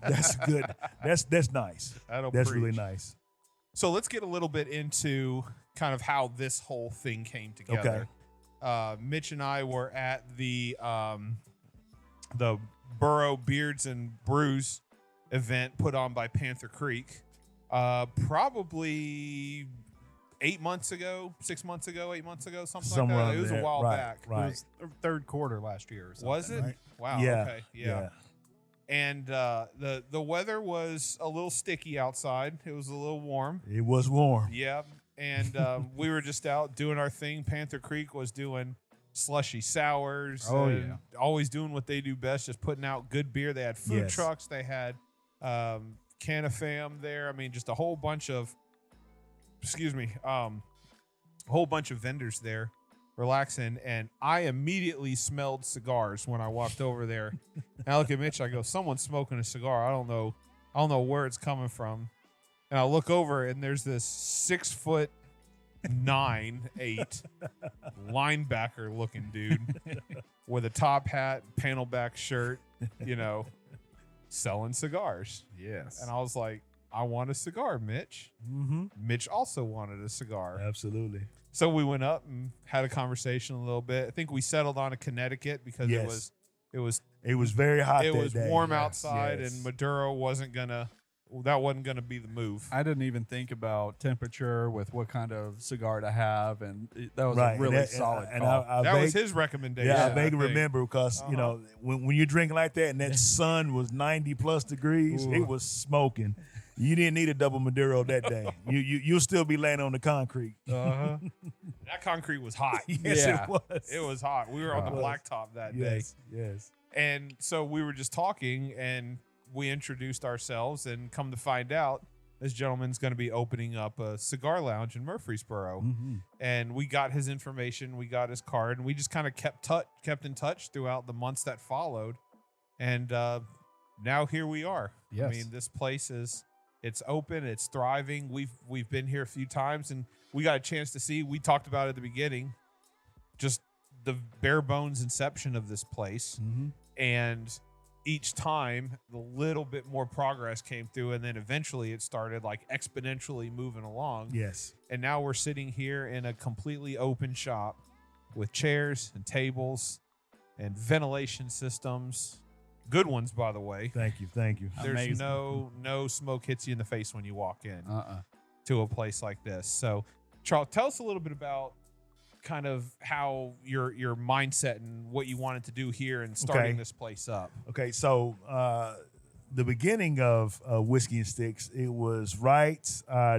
That's good. That's nice. That's preach. really nice. So let's get a little bit into kind of how this whole thing came together. Okay. Mitch and I were at the Burrow Beards and Brews event put on by Panther Creek, probably 8 months ago, 6 months ago, 8 months ago, something like that. It was a while back. Right. It was third quarter last year or something. Was it? Right. Wow. Yeah. Okay. Yeah. And the weather was a little sticky outside. It was a little warm. It was warm. Yeah. And we were just out doing our thing. Panther Creek was doing slushy sours. Always doing what they do best, just putting out good beer. They had food trucks. They had Canafam there. I mean, just a whole bunch of vendors there relaxing, and I immediately smelled cigars when I walked over there. And I look at Mitch, I go, someone's smoking a cigar. I don't know where it's coming from. And I look over and there's this 6'9", 8 linebacker looking dude with a top hat, panel back shirt, selling cigars. Yes. And I was like, I want a cigar, Mitch. Mm-hmm. Mitch also wanted a cigar. Absolutely. So we went up and had a conversation a little bit. I think we settled on a Connecticut because it was very hot. It was day. warm outside, and Maduro wasn't gonna be the move. I didn't even think about temperature with what kind of cigar to have, and that was a really solid call. That was his recommendation. Yeah, I vaguely remember because when you're drinking like that and that sun was 90+ degrees, it was smoking. You didn't need a double Maduro that day. You'll still be laying on the concrete. That concrete was hot. Yes, it was. It was hot. We were on the blacktop that day. Yes. And so we were just talking, and we introduced ourselves, and come to find out, this gentleman's going to be opening up a cigar lounge in Murfreesboro. Mm-hmm. And we got his information, we got his card, and we just kind of kept in touch throughout the months that followed. And now here we are. Yes. I mean, this place it's open, it's thriving. We've been here a few times, and we got a chance to see. We talked about it at the beginning, just the bare bones inception of this place, and each time the little bit more progress came through, and then eventually it started like exponentially moving along. Yes. And now we're sitting here in a completely open shop with chairs and tables and ventilation systems. Good ones, by the way. Thank you. There's Amazing. no smoke hits you in the face when you walk in to a place like this. So, Charles, tell us a little bit about kind of how your mindset and what you wanted to do here and starting this place up. Okay, so the beginning of Whiskey and Sticks, it was right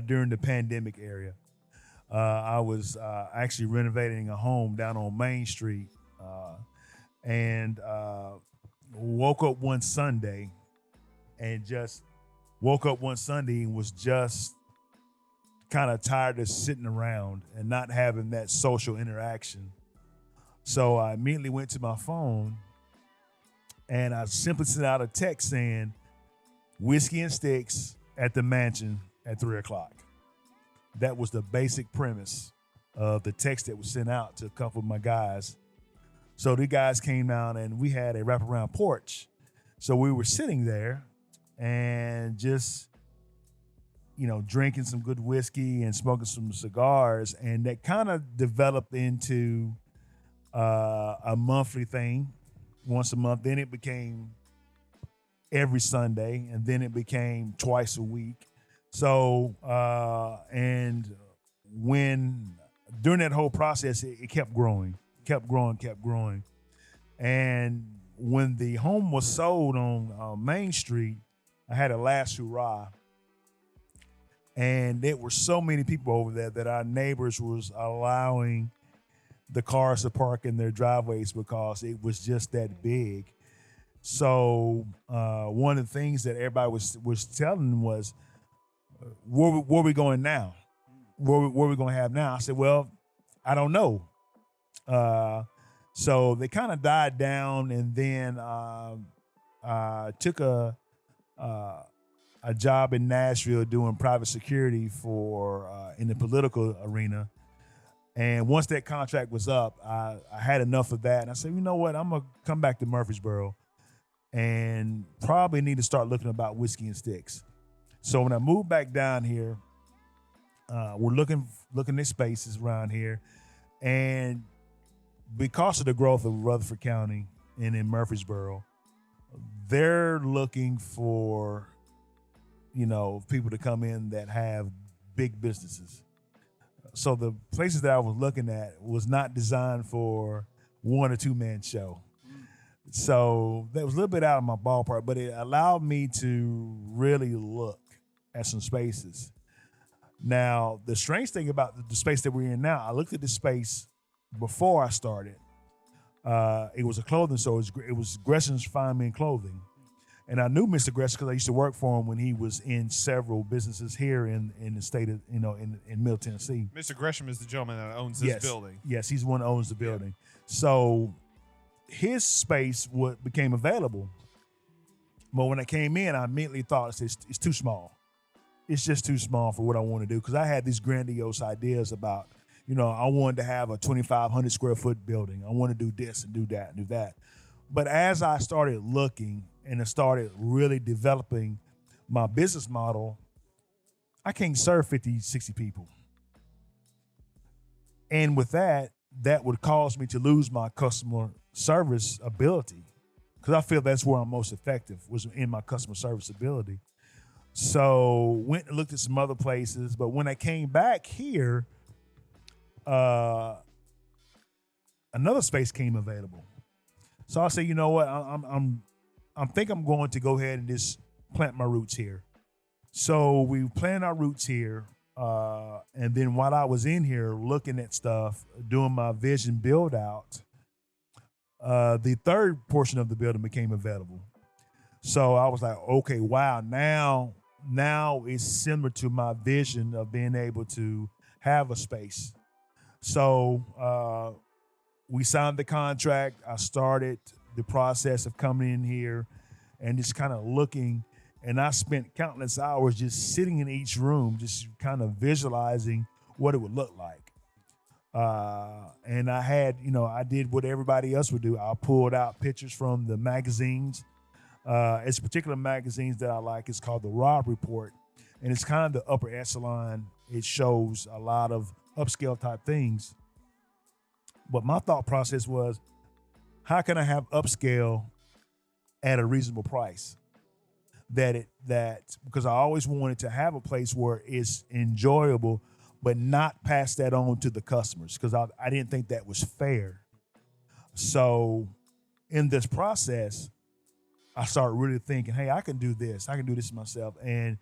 during the pandemic area. I was actually renovating a home down on Main Street, and woke up one Sunday and was just kind of tired of sitting around and not having that social interaction. So I immediately went to my phone and I simply sent out a text saying, Whiskey and Sticks at the mansion at 3:00. That was the basic premise of the text that was sent out to a couple of my guys. So the guys came down and we had a wraparound porch. So we were sitting there and just, drinking some good whiskey and smoking some cigars. And that kind of developed into a monthly thing, once a month. Then it became every Sunday, and then it became twice a week. So, and when during that whole process, it kept growing. And when the home was sold on Main Street, I had a last hurrah. And there were so many people over there that our neighbors was allowing the cars to park in their driveways because it was just that big. So one of the things that everybody was telling was, where we going now? Where we going to have now? I said, well, I don't know. So they kind of died down, and then took a job in Nashville doing private security for in the political arena. And once that contract was up, I had enough of that, and I said, you know what? I'm gonna come back to Murfreesboro, and probably need to start looking about Whiskey and Sticks. So when I moved back down here, we're looking at spaces around here, and because of the growth of Rutherford County and in Murfreesboro, they're looking for, people to come in that have big businesses. So the places that I was looking at was not designed for 1 or 2 man show. So that was a little bit out of my ballpark, but it allowed me to really look at some spaces. Now, the strange thing about the space that we're in now, I looked at this space before I started. It was a clothing store. It was Gresham's Fine Men Clothing. And I knew Mr. Gresham because I used to work for him when he was in several businesses here in the state of, in Middle Tennessee. Mr. Gresham is the gentleman that owns this building. Yes, he's the one that owns the building. Yeah. So his space became available. But when I came in, I immediately thought it's too small. It's just too small for what I want to do, because I had these grandiose ideas about, I wanted to have a 2,500 square foot building. I want to do this and do that and do that. But as I started looking and I started really developing my business model, I can't serve 50, 60 people. And with that would cause me to lose my customer service ability, because I feel that's where I'm most effective, was in my customer service ability. So went and looked at some other places, but when I came back here, another space came available. So I said, you know what, I think I'm going to go ahead and just plant my roots here. So we planted our roots here, and then while I was in here looking at stuff, doing my vision build out, the third portion of the building became available. So I was like, okay, wow, now it's similar to my vision of being able to have a space. So we signed the contract. I started the process of coming in here and just kind of looking, and I spent countless hours just sitting in each room, just kind of visualizing what it would look like. And I had, I did what everybody else would do. I pulled out pictures from the magazines. It's particular magazines that I like. It's called the Rob Report, and it's kind of the upper echelon. It shows a lot of upscale type things. But my thought process was, how can I have upscale at a reasonable price? Because I always wanted to have a place where it's enjoyable, but not pass that on to the customers because I didn't think that was fair. So in this process, I started really thinking, hey, I can do this. I can do this myself. And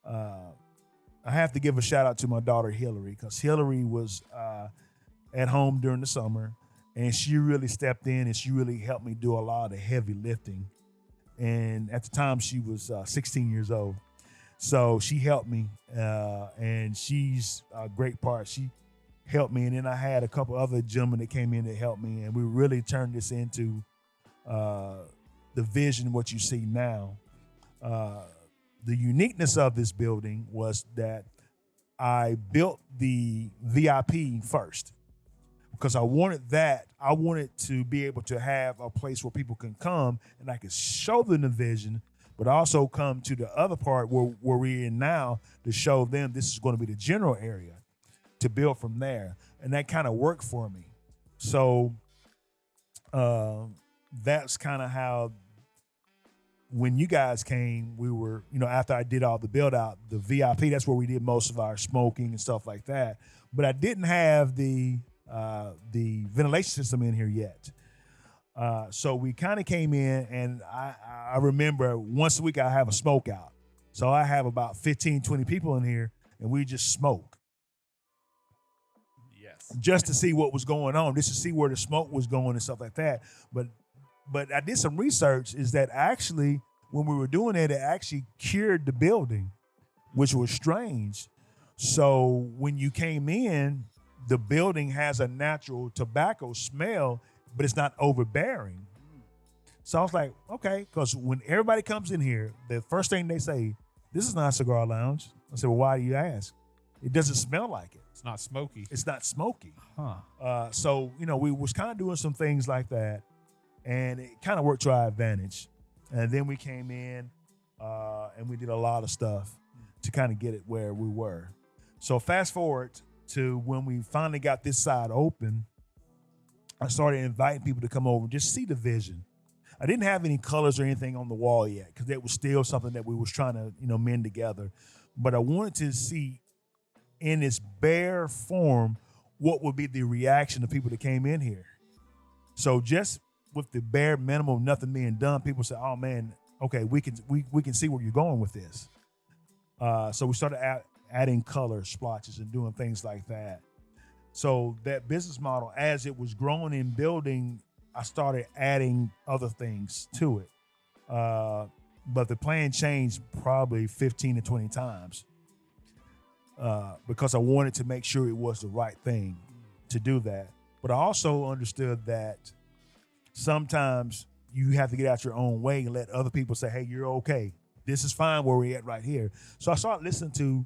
I have to give a shout out to my daughter, Hillary, because Hillary was at home during the summer, and she really stepped in and she really helped me do a lot of the heavy lifting. And at the time, she was 16 years old. So she helped me, and she's a great part. She helped me, and then I had a couple other gentlemen that came in to help me, and we really turned this into the vision, what you see now. The uniqueness of this building was that I built the VIP first because I wanted to be able to have a place where people can come and I could show them the vision, but also come to the other part where we're in now to show them this is going to be the general area to build from there. And that kind of worked for me. So that's kind of how, when you guys came, we were, after I did all the build out, the VIP, that's where we did most of our smoking and stuff like that. But I didn't have the ventilation system in here yet. So we kind of came in, and I remember once a week I have a smoke out. So I have about 15, 20 people in here, and we just smoke. Yes. Just to see what was going on, just to see where the smoke was going and stuff like that. But I did some research, is that actually when we were doing it actually cured the building, which was strange. So when you came in, the building has a natural tobacco smell, but it's not overbearing. So I was like, okay, because when everybody comes in here, the first thing they say, this is not a cigar lounge. I said, well, why do you ask? It doesn't smell like it. It's not smoky. It's not smoky. Huh. So, we was kind of doing some things like that, and it kind of worked to our advantage. And then we came in and we did a lot of stuff to kind of get it where we were. So fast forward to when we finally got this side open, I started inviting people to come over and just see the vision. I didn't have any colors or anything on the wall yet because that was still something that we was trying to, mend together. But I wanted to see in its bare form what would be the reaction of people that came in here. So just with the bare minimum of nothing being done, people say, oh man, okay, we can see where you're going with this. So we started adding color splotches and doing things like that. So that business model, as it was growing and building, I started adding other things to it. But the plan changed probably 15 to 20 times because I wanted to make sure it was the right thing to do that. But I also understood that sometimes you have to get out your own way and let other people say, hey, you're okay. This is fine where we're at right here. So I started listening to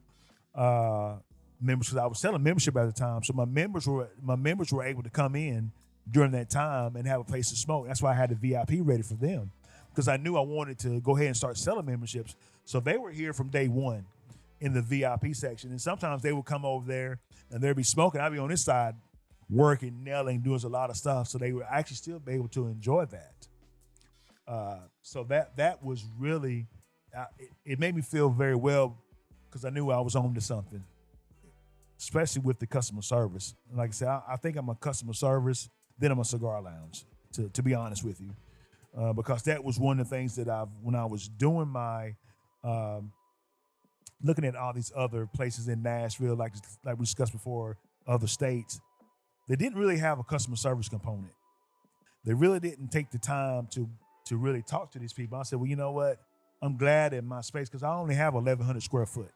members, because I was selling membership at the time. So my members were able to come in during that time and have a place to smoke. That's why I had the VIP ready for them, because I knew I wanted to go ahead and start selling memberships. So they were here from day one in the VIP section. And sometimes they would come over there and they'd be smoking. I'd be on this side working, nailing, doing a lot of stuff. So they would actually still be able to enjoy that. So that was really, it made me feel very well, because I knew I was on to something, especially with the customer service. And like I said, I think I'm a customer service, then I'm a cigar lounge, to be honest with you. Because that was one of the things that when I was doing my, looking at all these other places in Nashville, like we discussed before, other states, they didn't really have a customer service component. They really didn't take the time to really talk to these people. I said, well, you know what? I'm glad in my space, because I only have 1,100 square foot.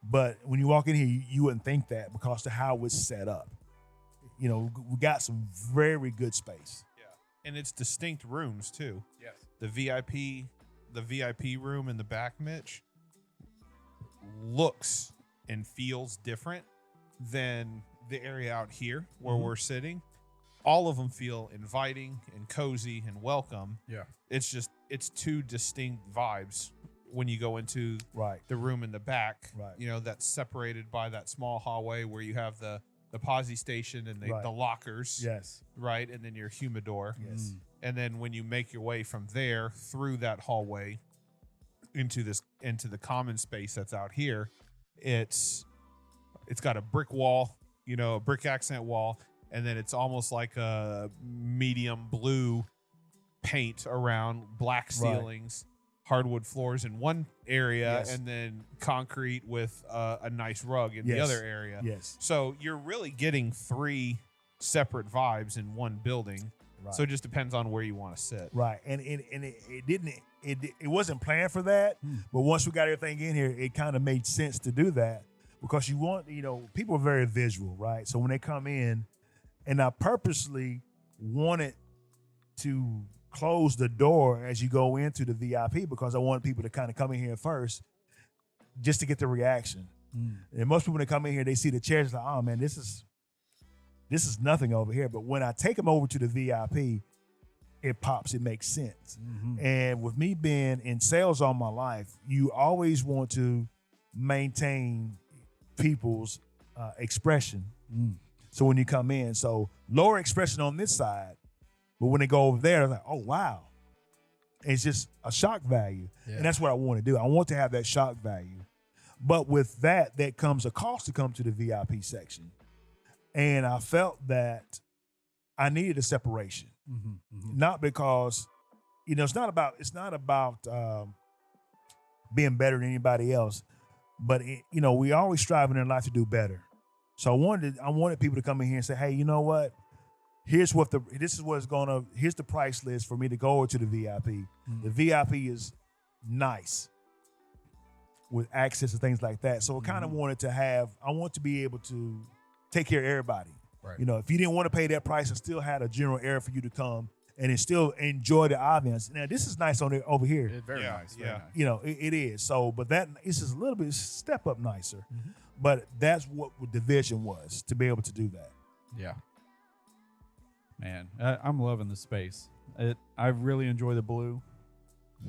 But when you walk in here, you wouldn't think that because of how it's set up. We got some very good space. Yeah, and it's distinct rooms too. Yes. The VIP room in the back, Mitch, looks and feels different than the area out here where we're sitting. All of them feel inviting and cozy and welcome. Yeah. It's two distinct vibes when you go into the room in the back. Right. That's separated by that small hallway where you have the posi station and the lockers. Yes. Right. And then your humidor. Yes. And then when you make your way from there through that hallway into the common space that's out here, it's it's got a brick wall, a brick accent wall, and then it's almost like a medium blue paint around, black ceilings, hardwood floors in one area, and then concrete with a nice rug in the other area. Yes. So you're really getting 3 separate vibes in one building. Right. So it just depends on where you want to sit. Right. And it wasn't planned for that, but once we got everything in here, it kind of made sense to do that because you want, people are very visual, right? So when they come in, and I purposely wanted to close the door as you go into the VIP because I wanted people to kind of come in here first just to get the reaction. And most people that come in here, they see the chairs like, oh man, this is nothing over here. But when I take them over to the VIP, it pops, it makes sense. And with me being in sales all my life, you always want to maintain people's expression. So when you come in, so lower expression on this side, but when they go over there, they're like, oh, wow. It's just a shock value. Yeah. And that's what I want to do. I want to have that shock value. But with that comes a cost to come to the VIP section. And I felt that I needed a separation. Not because, it's not about being better than anybody else, but we always striving in life to do better. So I wanted people to come in here and say, hey, you know what? Here's the price list for me to go over to the VIP. The VIP is nice with access and things like that. So I kind of I want to be able to take care of everybody. Right. If you didn't want to pay that price, I still had a general area for you to come and still enjoy the audience. Now this is nice over here. It's very nice. Very nice. It is. So, but that is just a little bit step up nicer. But that's what the vision was, to be able to do that. Yeah. Man, I'm loving the space. I really enjoy the blue.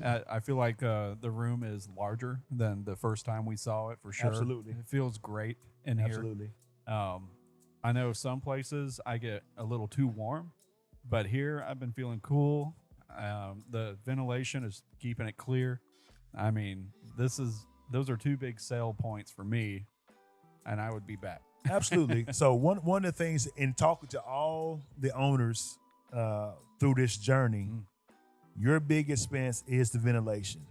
I feel like the room is larger than the first time we saw it, for sure. Absolutely. It feels great in here. Absolutely. I know some places I get a little too warm, but here I've been feeling cool. The ventilation is keeping it clear. I mean, those are 2 big sale points for me, and I would be back. Absolutely. So one of the things in talking to all the owners through this journey, your big expense is the ventilation.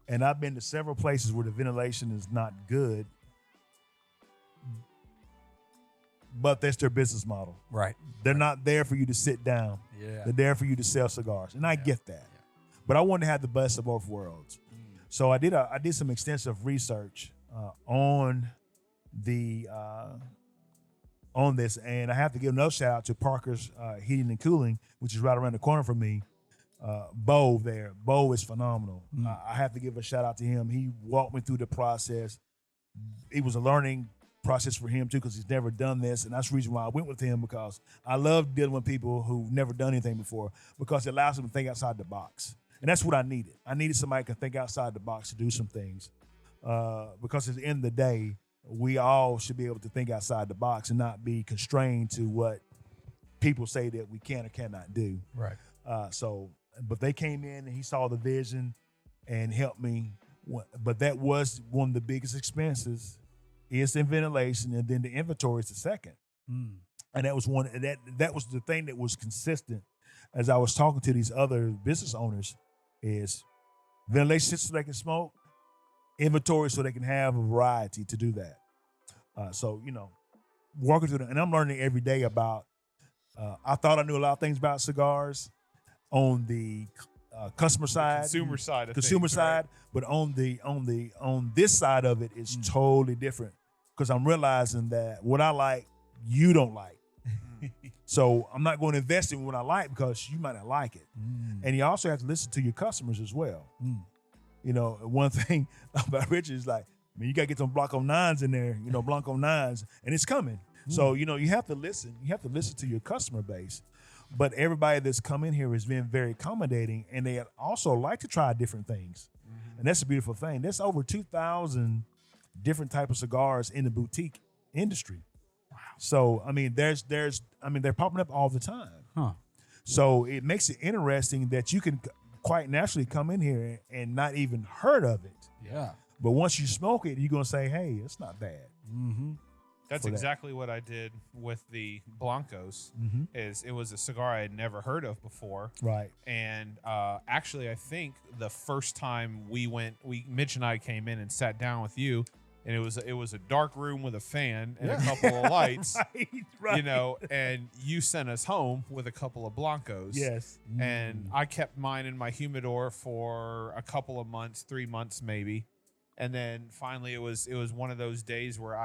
And I've been to several places where the ventilation is not good, but that's their business model. Right. They're not there for you to sit down. Yeah. They're there for you to sell cigars. And I get that. Yeah. But I wanted to have the best of both worlds. So I did some extensive research on this, and I have to give another shout out to Parker's Heating and Cooling, which is right around the corner from me. Bo there. Bo is phenomenal. I have to give a shout out to him. He walked me through the process. It was a learning process for him too, because he's never done this, and that's the reason why I went with him, because I love dealing with people who've never done anything before, because it allows them to think outside the box. And that's what I needed. I needed somebody who can think outside the box to do some things, because at the end of the day, we all should be able to think outside the box and not be constrained to what people say that we can or cannot do. Right. But they came in and he saw the vision and helped me. But that was one of the biggest expenses, is in ventilation, and then the inventory is the second. And that was that was the thing that was consistent as I was talking to these other business owners, is ventilation so they can smoke, inventory so they can have a variety to do that. Working through that, and I'm learning every day about. I thought I knew a lot of things about cigars on the customer side, consumer side, but on this side of it is totally different, because I'm realizing that what I like, you don't like. So I'm not going to invest in what I like because you might not like it. And you also have to listen to your customers as well. One thing about Richard is like, you got to get some Blanco 9s in there, Blanco 9s, and it's coming. So, you have to listen. You have to listen to your customer base. But everybody that's come in here has been very accommodating, and they also like to try different things. And that's a beautiful thing. There's over 2,000 different types of cigars in the boutique industry. Wow. So, they're popping up all the time. Huh. So it makes it interesting that you can quite naturally come in here and not even heard of it. Yeah. But once you smoke it, you're going to say, hey, it's not bad. Mm-hmm. That's exactly what I did with the Blancos. Is it was a cigar I had never heard of before. Right. And actually, I think the first time Mitch and I came in and sat down with you, and it was a dark room with a fan and a couple of lights, right. you know, and you sent us home with a couple of Blancos. Yes. And I kept mine in my humidor for a couple of months, 3 months maybe. And then finally it was one of those days where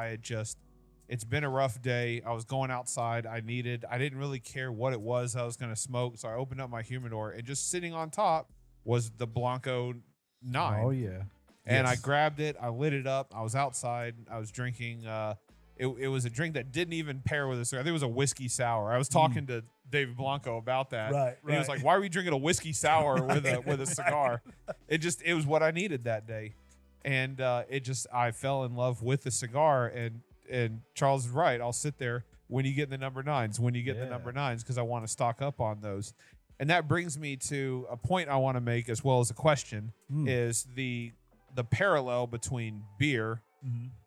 it's been a rough day. I was going outside. I didn't really care what it was I was going to smoke. So I opened up my humidor, and just sitting on top was the Blanco 9. Oh, yeah. And I grabbed it. I lit it up. I was outside. I was drinking. It was a drink that didn't even pair with a cigar. I think it was a whiskey sour. I was talking to David Blanco about that. Right. And he was like, "Why are we drinking a whiskey sour with a cigar?" It was what I needed that day. And I fell in love with the cigar. And Charles is right. I'll sit there when you get the number 9s, because I want to stock up on those. And that brings me to a point I want to make, as well as a question, is the parallel between beer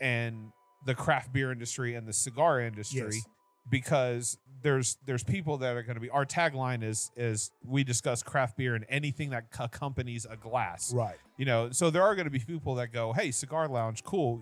and the craft beer industry and the cigar industry. Yes. Because there's people that are going to be, our tagline is we discuss craft beer and anything that accompanies a glass. Right. You know, so there are going to be people that go, "Hey, cigar lounge, cool.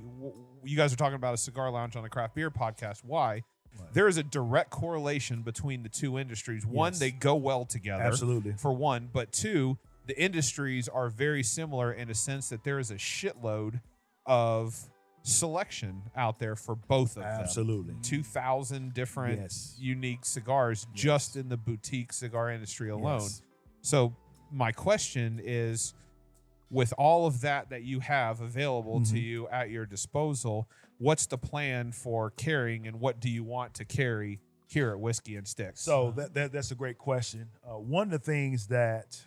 You guys are talking about a cigar lounge on the craft beer podcast. Why?" Right. There is a direct correlation between the two industries. One, they go well together. Absolutely. For one, but two, the industries are very similar in a sense that there is a shitload of selection out there for both of them. Absolutely. 2,000 different unique cigars just in the boutique cigar industry alone. Yes. So my question is, with all of that you have available to you at your disposal, what's the plan for carrying, and what do you want to carry here at Whisky and Sticks? So that's a great question. One of the things that,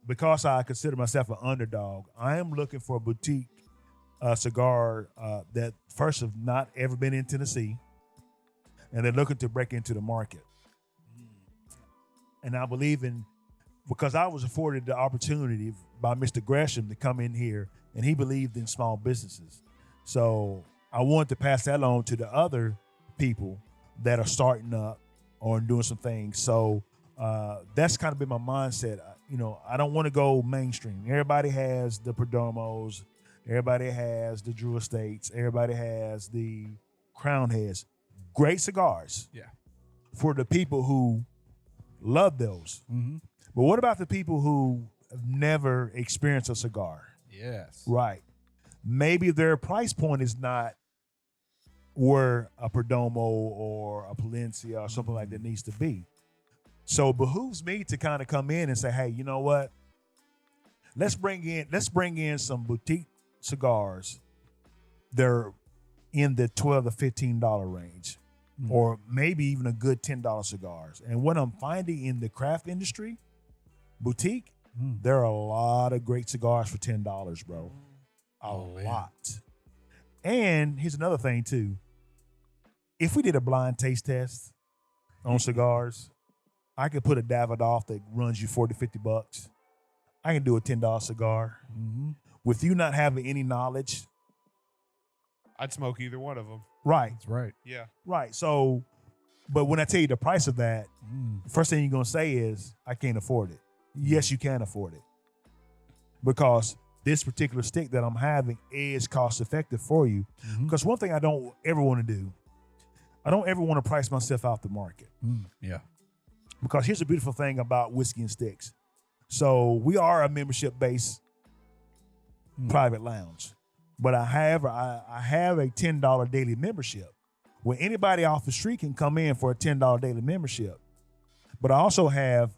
because I consider myself an underdog, I am looking for a boutique cigar that first have not ever been in Tennessee, and they're looking to break into the market. And I believe because I was afforded the opportunity by Mr. Gresham to come in here, and he believed in small businesses. So I wanted to pass that on to the other people that are starting up or doing some things. So that's kind of been my mindset. I don't want to go mainstream. Everybody has the Perdomos. Everybody has the Drew Estates. Everybody has the Crown Heads. Great cigars. Yeah. For the people who love those. But what about the people who have never experienced a cigar? Yes. Right. Maybe their price point is not where a Perdomo or a Palencia or something like that needs to be. So it behooves me to kind of come in and say, hey, you know what? Let's bring in some boutique cigars. They're in the $12 to $15 range, or maybe even a good $10 cigars. And what I'm finding in the craft industry, boutique, there are a lot of great cigars for $10, bro. A lot. And here's another thing too. If we did a blind taste test on cigars, I could put a Davidoff that runs you $40, $50. I can do a $10 cigar. With you not having any knowledge, I'd smoke either one of them. right? That's right. Yeah. Right. So, but when I tell you the price of that, the first thing you're gonna say is, I can't afford it. Yes, you can afford it, because this particular stick that I'm having is cost effective for you. Because one thing I don't ever want to do, I don't ever want to price myself out the market. Yeah. Because here's the beautiful thing about Whisky and Sticks. So we are a membership-based private lounge, but I have a $10 daily membership where anybody off the street can come in for a $10 daily membership. But I also have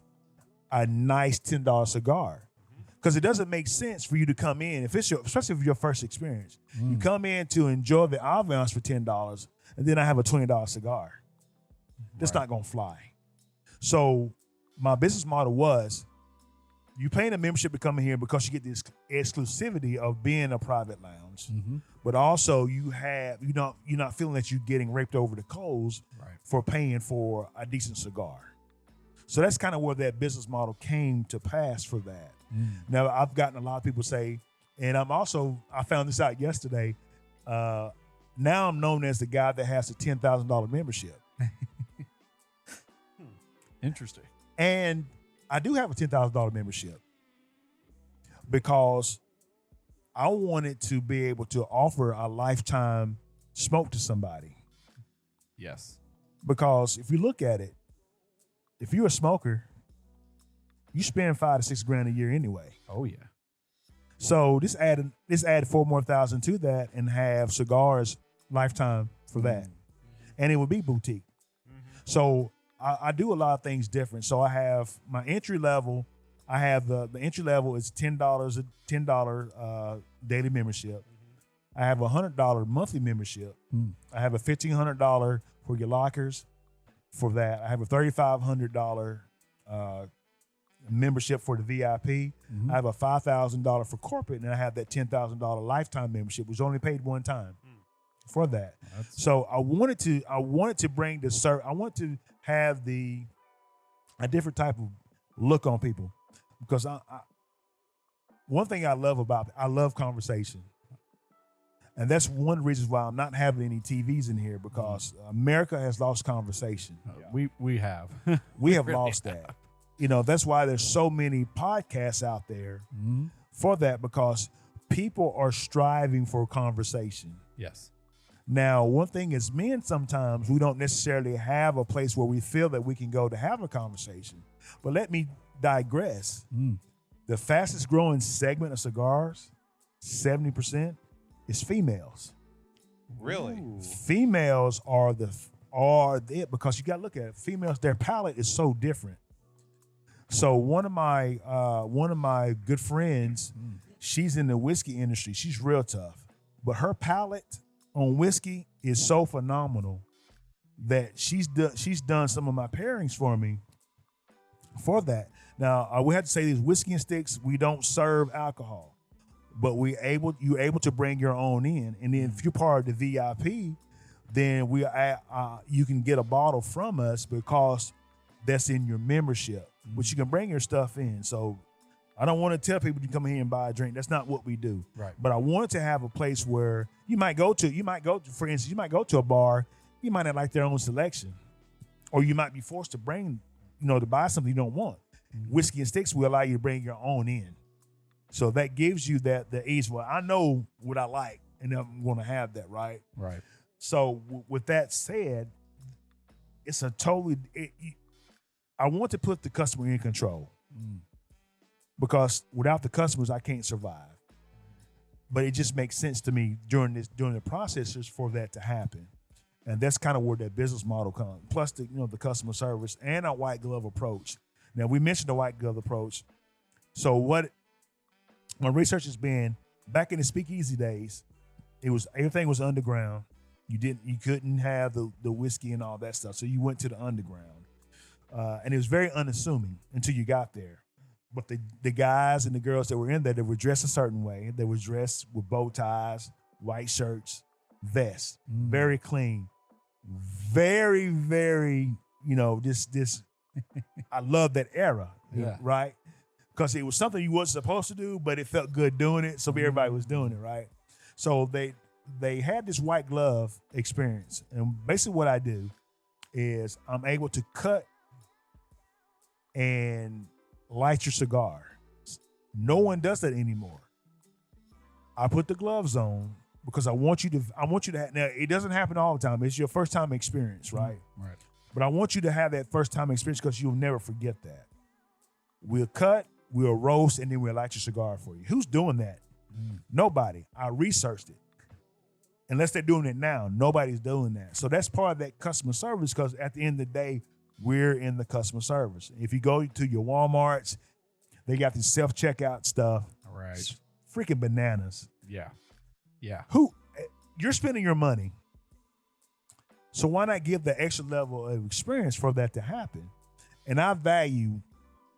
a nice $10 cigar, because it doesn't make sense for you to come in, especially if it's your first experience. You come in to enjoy the ambiance for $10, and then I have a $20 cigar. That's not gonna fly. So my business model was, you paying a membership to come in here because you get this exclusivity of being a private lounge, but also you're not feeling that you're getting raped over the coals for paying for a decent cigar. So that's kind of where that business model came to pass for that. Now I've gotten a lot of people say, and I found this out yesterday, now I'm known as the guy that has a $10,000 membership. Interesting. And I do have a $10,000 membership because I wanted to be able to offer a lifetime smoke to somebody. Yes. Because if you look at it, if you're a smoker, you spend $5,000 to $6,000 a year anyway. Oh yeah. So this add $4,000 more to that and have cigars lifetime for that, and it would be boutique. So I do a lot of things different. So I have my entry level. I have the entry level is $10 daily membership. I have a $100 monthly membership. I have a $1,500 for your lockers. For that, I have a $3,500 membership for the VIP. I have a $5,000 for corporate, and I have that $10,000 lifetime membership, which only paid one time for that. So I wanted to bring the I want to have a different type of look on people, because one thing I love conversation. And that's one of the reasons why I'm not having any TVs in here, because America has lost conversation. We have. We have lost that. You know, that's why there's so many podcasts out there for that, because people are striving for conversation. Yes. Now, one thing is, men sometimes we don't necessarily have a place where we feel that we can go to have a conversation. But let me digress. The fastest growing segment of cigars, 70%, is females. Really? Ooh. Females are it, because you got to look at it. Females, their palate is so different. So one of my good friends, she's in the whiskey industry. She's real tough, but her palate on whiskey is so phenomenal that she's done some of my pairings for me for that. Now we have to say this: Whisky and Sticks, we don't serve alcohol, but you're able to bring your own in, and then if you're part of the VIP, then you can get a bottle from us because that's in your membership. But you can bring your stuff in. So I don't want to tell people to come in here and buy a drink. That's not what we do. Right. But I wanted to have a place where you might go to, for instance, you might go to a bar, you might not like their own selection, or you might be forced to bring, to buy something you don't want. Whiskey and Sticks will allow you to bring your own in. So that gives you the ease. Well, I know what I like, and I'm going to have that, right? Right. So with that said, it's a I want to put the customer in control, because without the customers, I can't survive. But it just makes sense to me during the processes for that to happen, and that's kind of where that business model comes. Plus the customer service and a white glove approach. Now we mentioned the white glove approach. So what my research has been, back in the speakeasy days, everything was underground. You couldn't have the whiskey and all that stuff, so you went to the underground. And it was very unassuming until you got there. But the guys and the girls that were in there, they were dressed a certain way. They were dressed with bow ties, white shirts, vests, very clean, very, very, this. I love that era, right? Because it was something you wasn't supposed to do, but it felt good doing it, so everybody was doing it, right? So they had this white glove experience, and basically what I do is I'm able to cut and light your cigar. No one does that anymore. I put the gloves on because I want you to have, now it doesn't happen all the time. It's your first time experience, right? Right. But I want you to have that first time experience because you'll never forget that. We'll cut, we'll roast, and then we'll light your cigar for you. Who's doing that? Nobody. I researched it. Unless they're doing it now, nobody's doing that. So that's part of that customer service, because at the end of the day, we're in the customer service. If you go to your Walmarts, they got this self-checkout stuff. Right. It's freaking bananas. Yeah. Yeah. You're spending your money. So why not give the extra level of experience for that to happen? And I value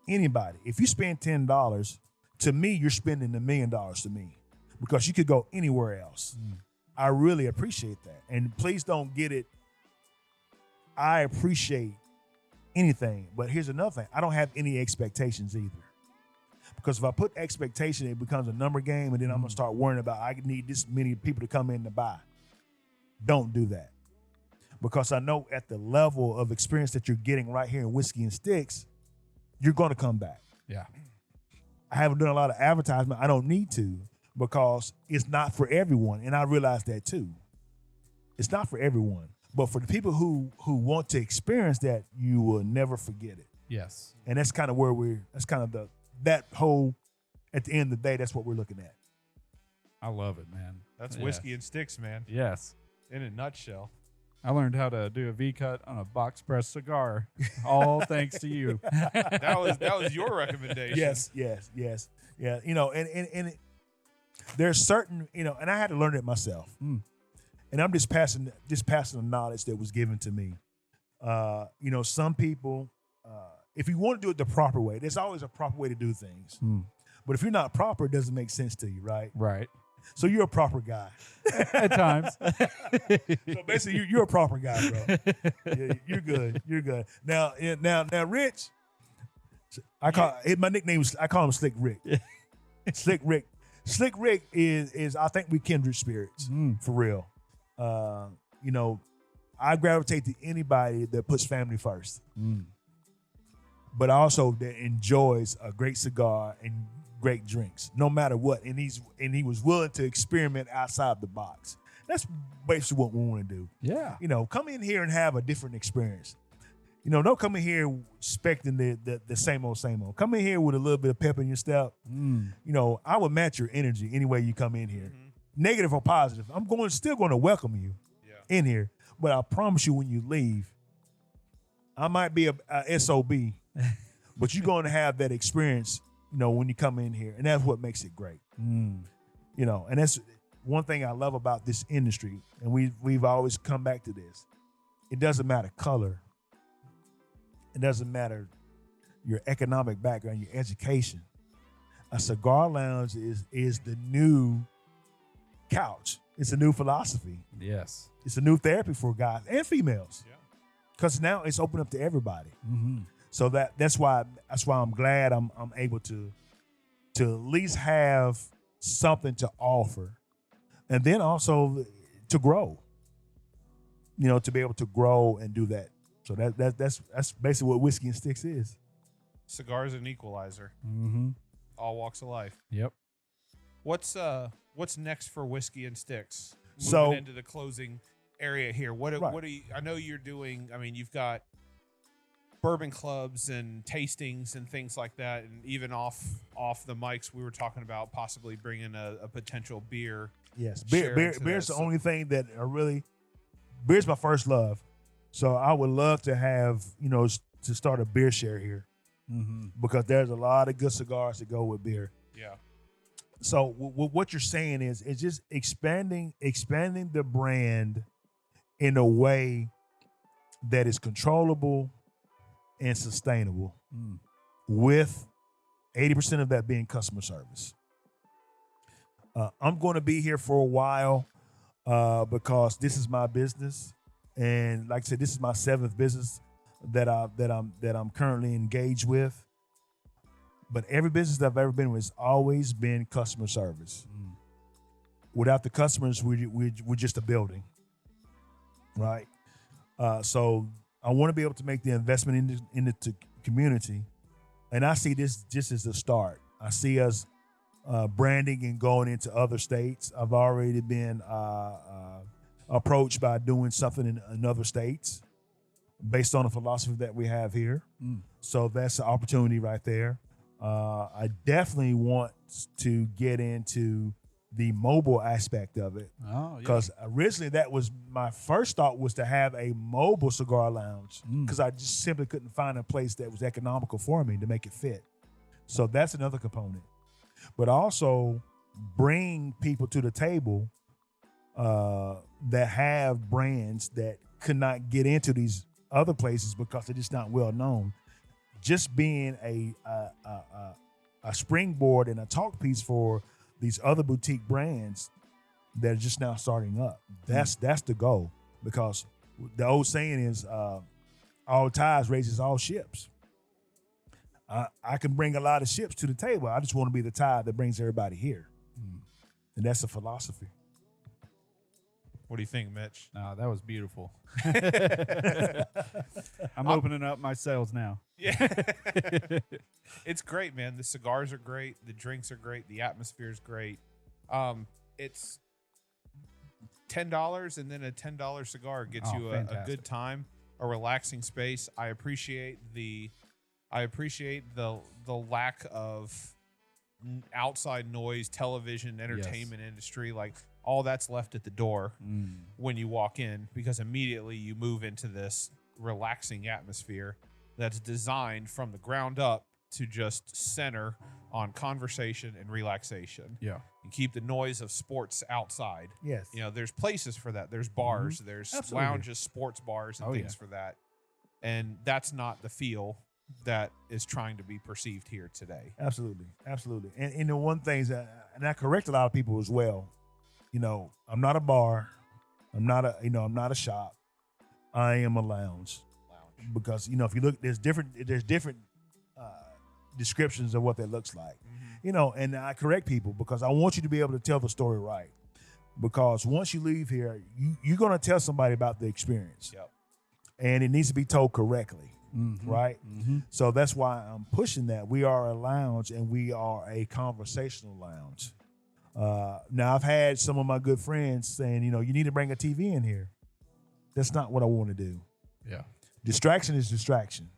anybody. If you spend $10, to me, you're spending $1 million to me, because you could go anywhere else. I really appreciate that. And please don't get it. I appreciate anything. But here's another thing. I don't have any expectations either. Because if I put expectation, it becomes a number game, and then I'm going to start worrying about I need this many people to come in to buy. don't do that. Because I know at the level of experience that you're getting right here in Whiskey and Sticks, you're going to come back. Yeah. I haven't done a lot of advertisement. I don't need to because it's not for everyone. And I realize that too. It's not for everyone. But for the people who want to experience that, you will never forget it. Yes. And that's kind of where that's kind of that whole, at the end of the day, that's what we're looking at. I love it, man. That's Whiskey and Sticks, man. Yes. In a nutshell. I learned how to do a V-cut on a box press cigar, all thanks to you. That was your recommendation. Yes. Yeah. You know, and there's certain, you know, and I had to learn it myself. And I'm just passing the knowledge that was given to me. You know, some people, if you want to do it the proper way, there's always a proper way to do things. But if you're not proper, it doesn't make sense to you, right? Right. So you're a proper guy. At times. So basically, you're a proper guy, bro. Yeah, you're good. You're good. Now, Rich, my nickname is, I call him Slick Rick. Slick Rick. Slick Rick is I think we kindred spirits, for real. You know, I gravitate to anybody that puts family first, but also that enjoys a great cigar and great drinks, no matter what. And he was willing to experiment outside the box. That's basically what we want to do. Yeah. You know, come in here and have a different experience. You know, don't come in here expecting the same old. Come in here with a little bit of pep in your step. You know, I would match your energy any way you come in here. Negative or positive. I'm still going to welcome you in here. But I promise you when you leave, I might be a SOB, but you're going to have that experience, you know, when you come in here. And that's what makes it great. You know, and that's one thing I love about this industry. And we've always come back to this. It doesn't matter color. It doesn't matter your economic background, your education. A cigar lounge is the new couch. It's a new philosophy. Yes. It's a new therapy for guys and females. Yeah. Because now it's open up to everybody. So that's why I'm glad I'm able to at least have something to offer, and then also to grow. You know, to be able to grow and do that. So that's basically what Whiskey and Sticks is. Cigars and equalizer. All walks of life. Yep. What's next for Whiskey and Sticks? Moving into the closing area here. What do you? I know you're doing. I mean, you've got bourbon clubs and tastings and things like that, and even off the mics, we were talking about possibly bringing a potential beer. Yes, beer's the only thing that beer's my first love. So I would love to have, you know, to start a beer share here, because there's a lot of good cigars that go with beer. Yeah. So what you're saying is just expanding the brand in a way that is controllable and sustainable, with 80% of that being customer service. I'm going to be here for a while because this is my business, and like I said, this is my 7th business that I'm currently engaged with. But every business that I've ever been with has always been customer service. Without the customers, we're just a building, right? So I want to be able to make the investment in the community, and I see this just as a start. I see us branding and going into other states. I've already been approached by doing something in other states based on the philosophy that we have here. So that's an opportunity right there. I definitely want to get into the mobile aspect of it. Because originally that was my first thought, was to have a mobile cigar lounge, because I just simply couldn't find a place that was economical for me to make it fit. So that's another component. But also bring people to the table that have brands that could not get into these other places because they're just not well known. Just being a springboard and a talk piece for these other boutique brands that are just now starting up. That's the goal, because the old saying is, all tides raises all ships. I can bring a lot of ships to the table. I just want to be the tide that brings everybody here. And that's a philosophy. What do you think, Mitch? No, that was beautiful. I'm opening up my sales now. Yeah. It's great, man. The cigars are great. The drinks are great. The atmosphere is great. It's $10, and then a $10 cigar gets you a good time, a relaxing space. I appreciate the lack of outside noise, television, entertainment industry. Like, all that's left at the door when you walk in, because immediately you move into this relaxing atmosphere that's designed from the ground up to just center on conversation and relaxation. Yeah. You keep the noise of sports outside. Yes. You know, there's places for that. There's bars, there's lounges, sports bars, and things for that. And that's not the feel that is trying to be perceived here today. Absolutely. Absolutely. And the one thing that, and I correct a lot of people as well, you know, I'm not a bar. I'm not a shop. I am a lounge. Because, you know, if you look, there's different descriptions of what that looks like. You know, and I correct people because I want you to be able to tell the story right. Because once you leave here, you're going to tell somebody about the experience. Yep. And it needs to be told correctly. Right? So that's why I'm pushing that. We are a lounge, and we are a conversational lounge. Now, I've had some of my good friends saying, you know, you need to bring a TV in here. That's not what I want to do. Yeah. Distraction is distraction.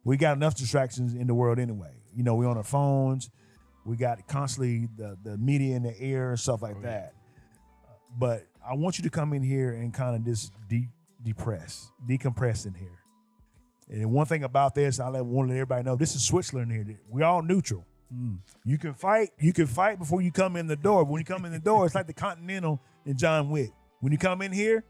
We got enough distractions in the world anyway. You know, we're on our phones. We got constantly the media in the air and stuff like that. But I want you to come in here and kind of just decompress in here. And one thing about this, I want to let everybody know, this is Switzerland here. We're all neutral. You can fight before you come in the door. When you come in the door, it's like the Continental and John Wick. When you come in here,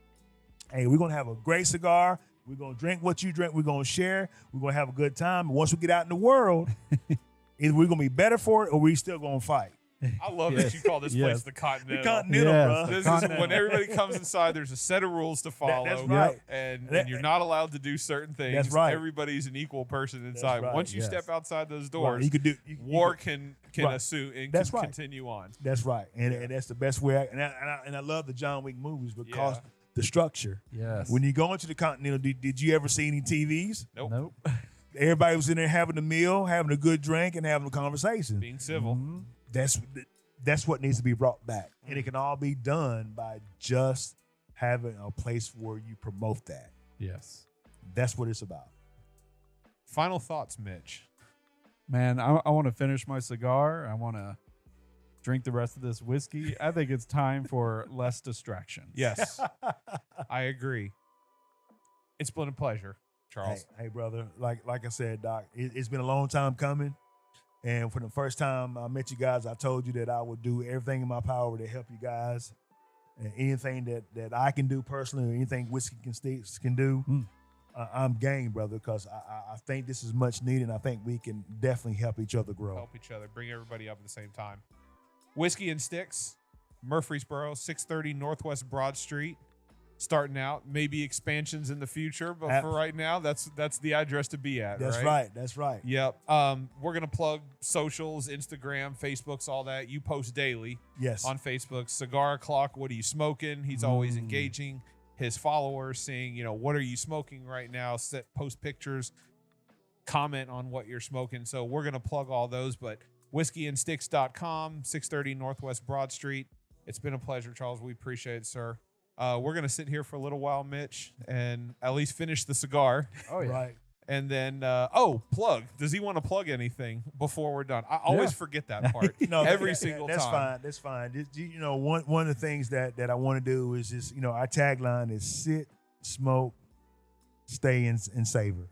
hey, we're going to have a great cigar. We're going to drink what you drink. We're going to share. We're going to have a good time. And once we get out in the world, either we're going to be better for it or we still going to fight. I love that you call this place the Continental. The Continental, bro. This is when everybody comes inside, there's a set of rules to follow. That's right. And you're not allowed to do certain things. That's right. Everybody's an equal person inside. Right. Once you step outside those doors, war can right. ensue and That's can right. continue on. That's right. And that's the best way. And I love the John Wick movies because the structure. Yes. When you go into the Continental, did you ever see any TVs? Nope. Everybody was in there having a meal, having a good drink, and having a conversation. Being civil. That's what needs to be brought back. And it can all be done by just having a place where you promote that. Yes. That's what it's about. Final thoughts, Mitch. Man, I want to finish my cigar. I want to drink the rest of this whiskey. I think it's time for less distractions. Yes. I agree. It's been a pleasure, Charles. Hey, brother. Like I said, Doc, it's been a long time coming. And for the first time I met you guys, I told you that I would do everything in my power to help you guys. And anything that I can do personally or anything Whisky Sticks can do, I'm game, brother, because I think this is much needed. And I think we can definitely help each other grow. Help each other. Bring everybody up at the same time. Whisky and Sticks, Murfreesboro, 630 Northwest Broad Street. Starting out, maybe expansions in the future, but for right now, that's the address to be at. That's right. That's right. Yep. We're gonna plug socials, Instagram, Facebooks, all that. You post daily. Yes. On Facebook. Cigar O'Clock. What are you smoking? He's always engaging his followers, saying, what are you smoking right now? Post pictures, comment on what you're smoking. So we're gonna plug all those. But whiskyandsticks.com, 630 Northwest Broad Street. It's been a pleasure, Charles. We appreciate it, sir. We're going to sit here for a little while, Mitch, and at least finish the cigar. Oh, yeah. Right. And then, plug. Does he want to plug anything before we're done? I always forget that part. Every single time. That's fine. One of the things that I want to do is just, our tagline is sit, smoke, stay, and savor.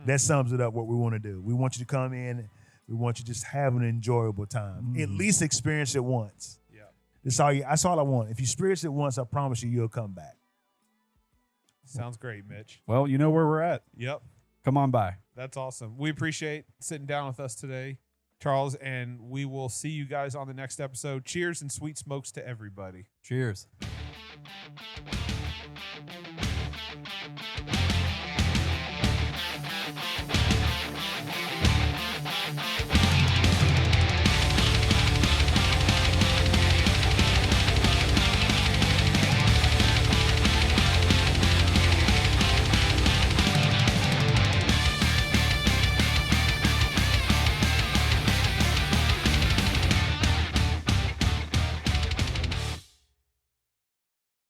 That sums it up what we want to do. We want you to come in. We want you to just have an enjoyable time. At least experience it once. That's all I want. If you experience it once, I promise you'll come back. Sounds great, Mitch. Well, you know where we're at. Yep. Come on by. That's awesome. We appreciate sitting down with us today, Charles, and we will see you guys on the next episode. Cheers and sweet smokes to everybody. Cheers.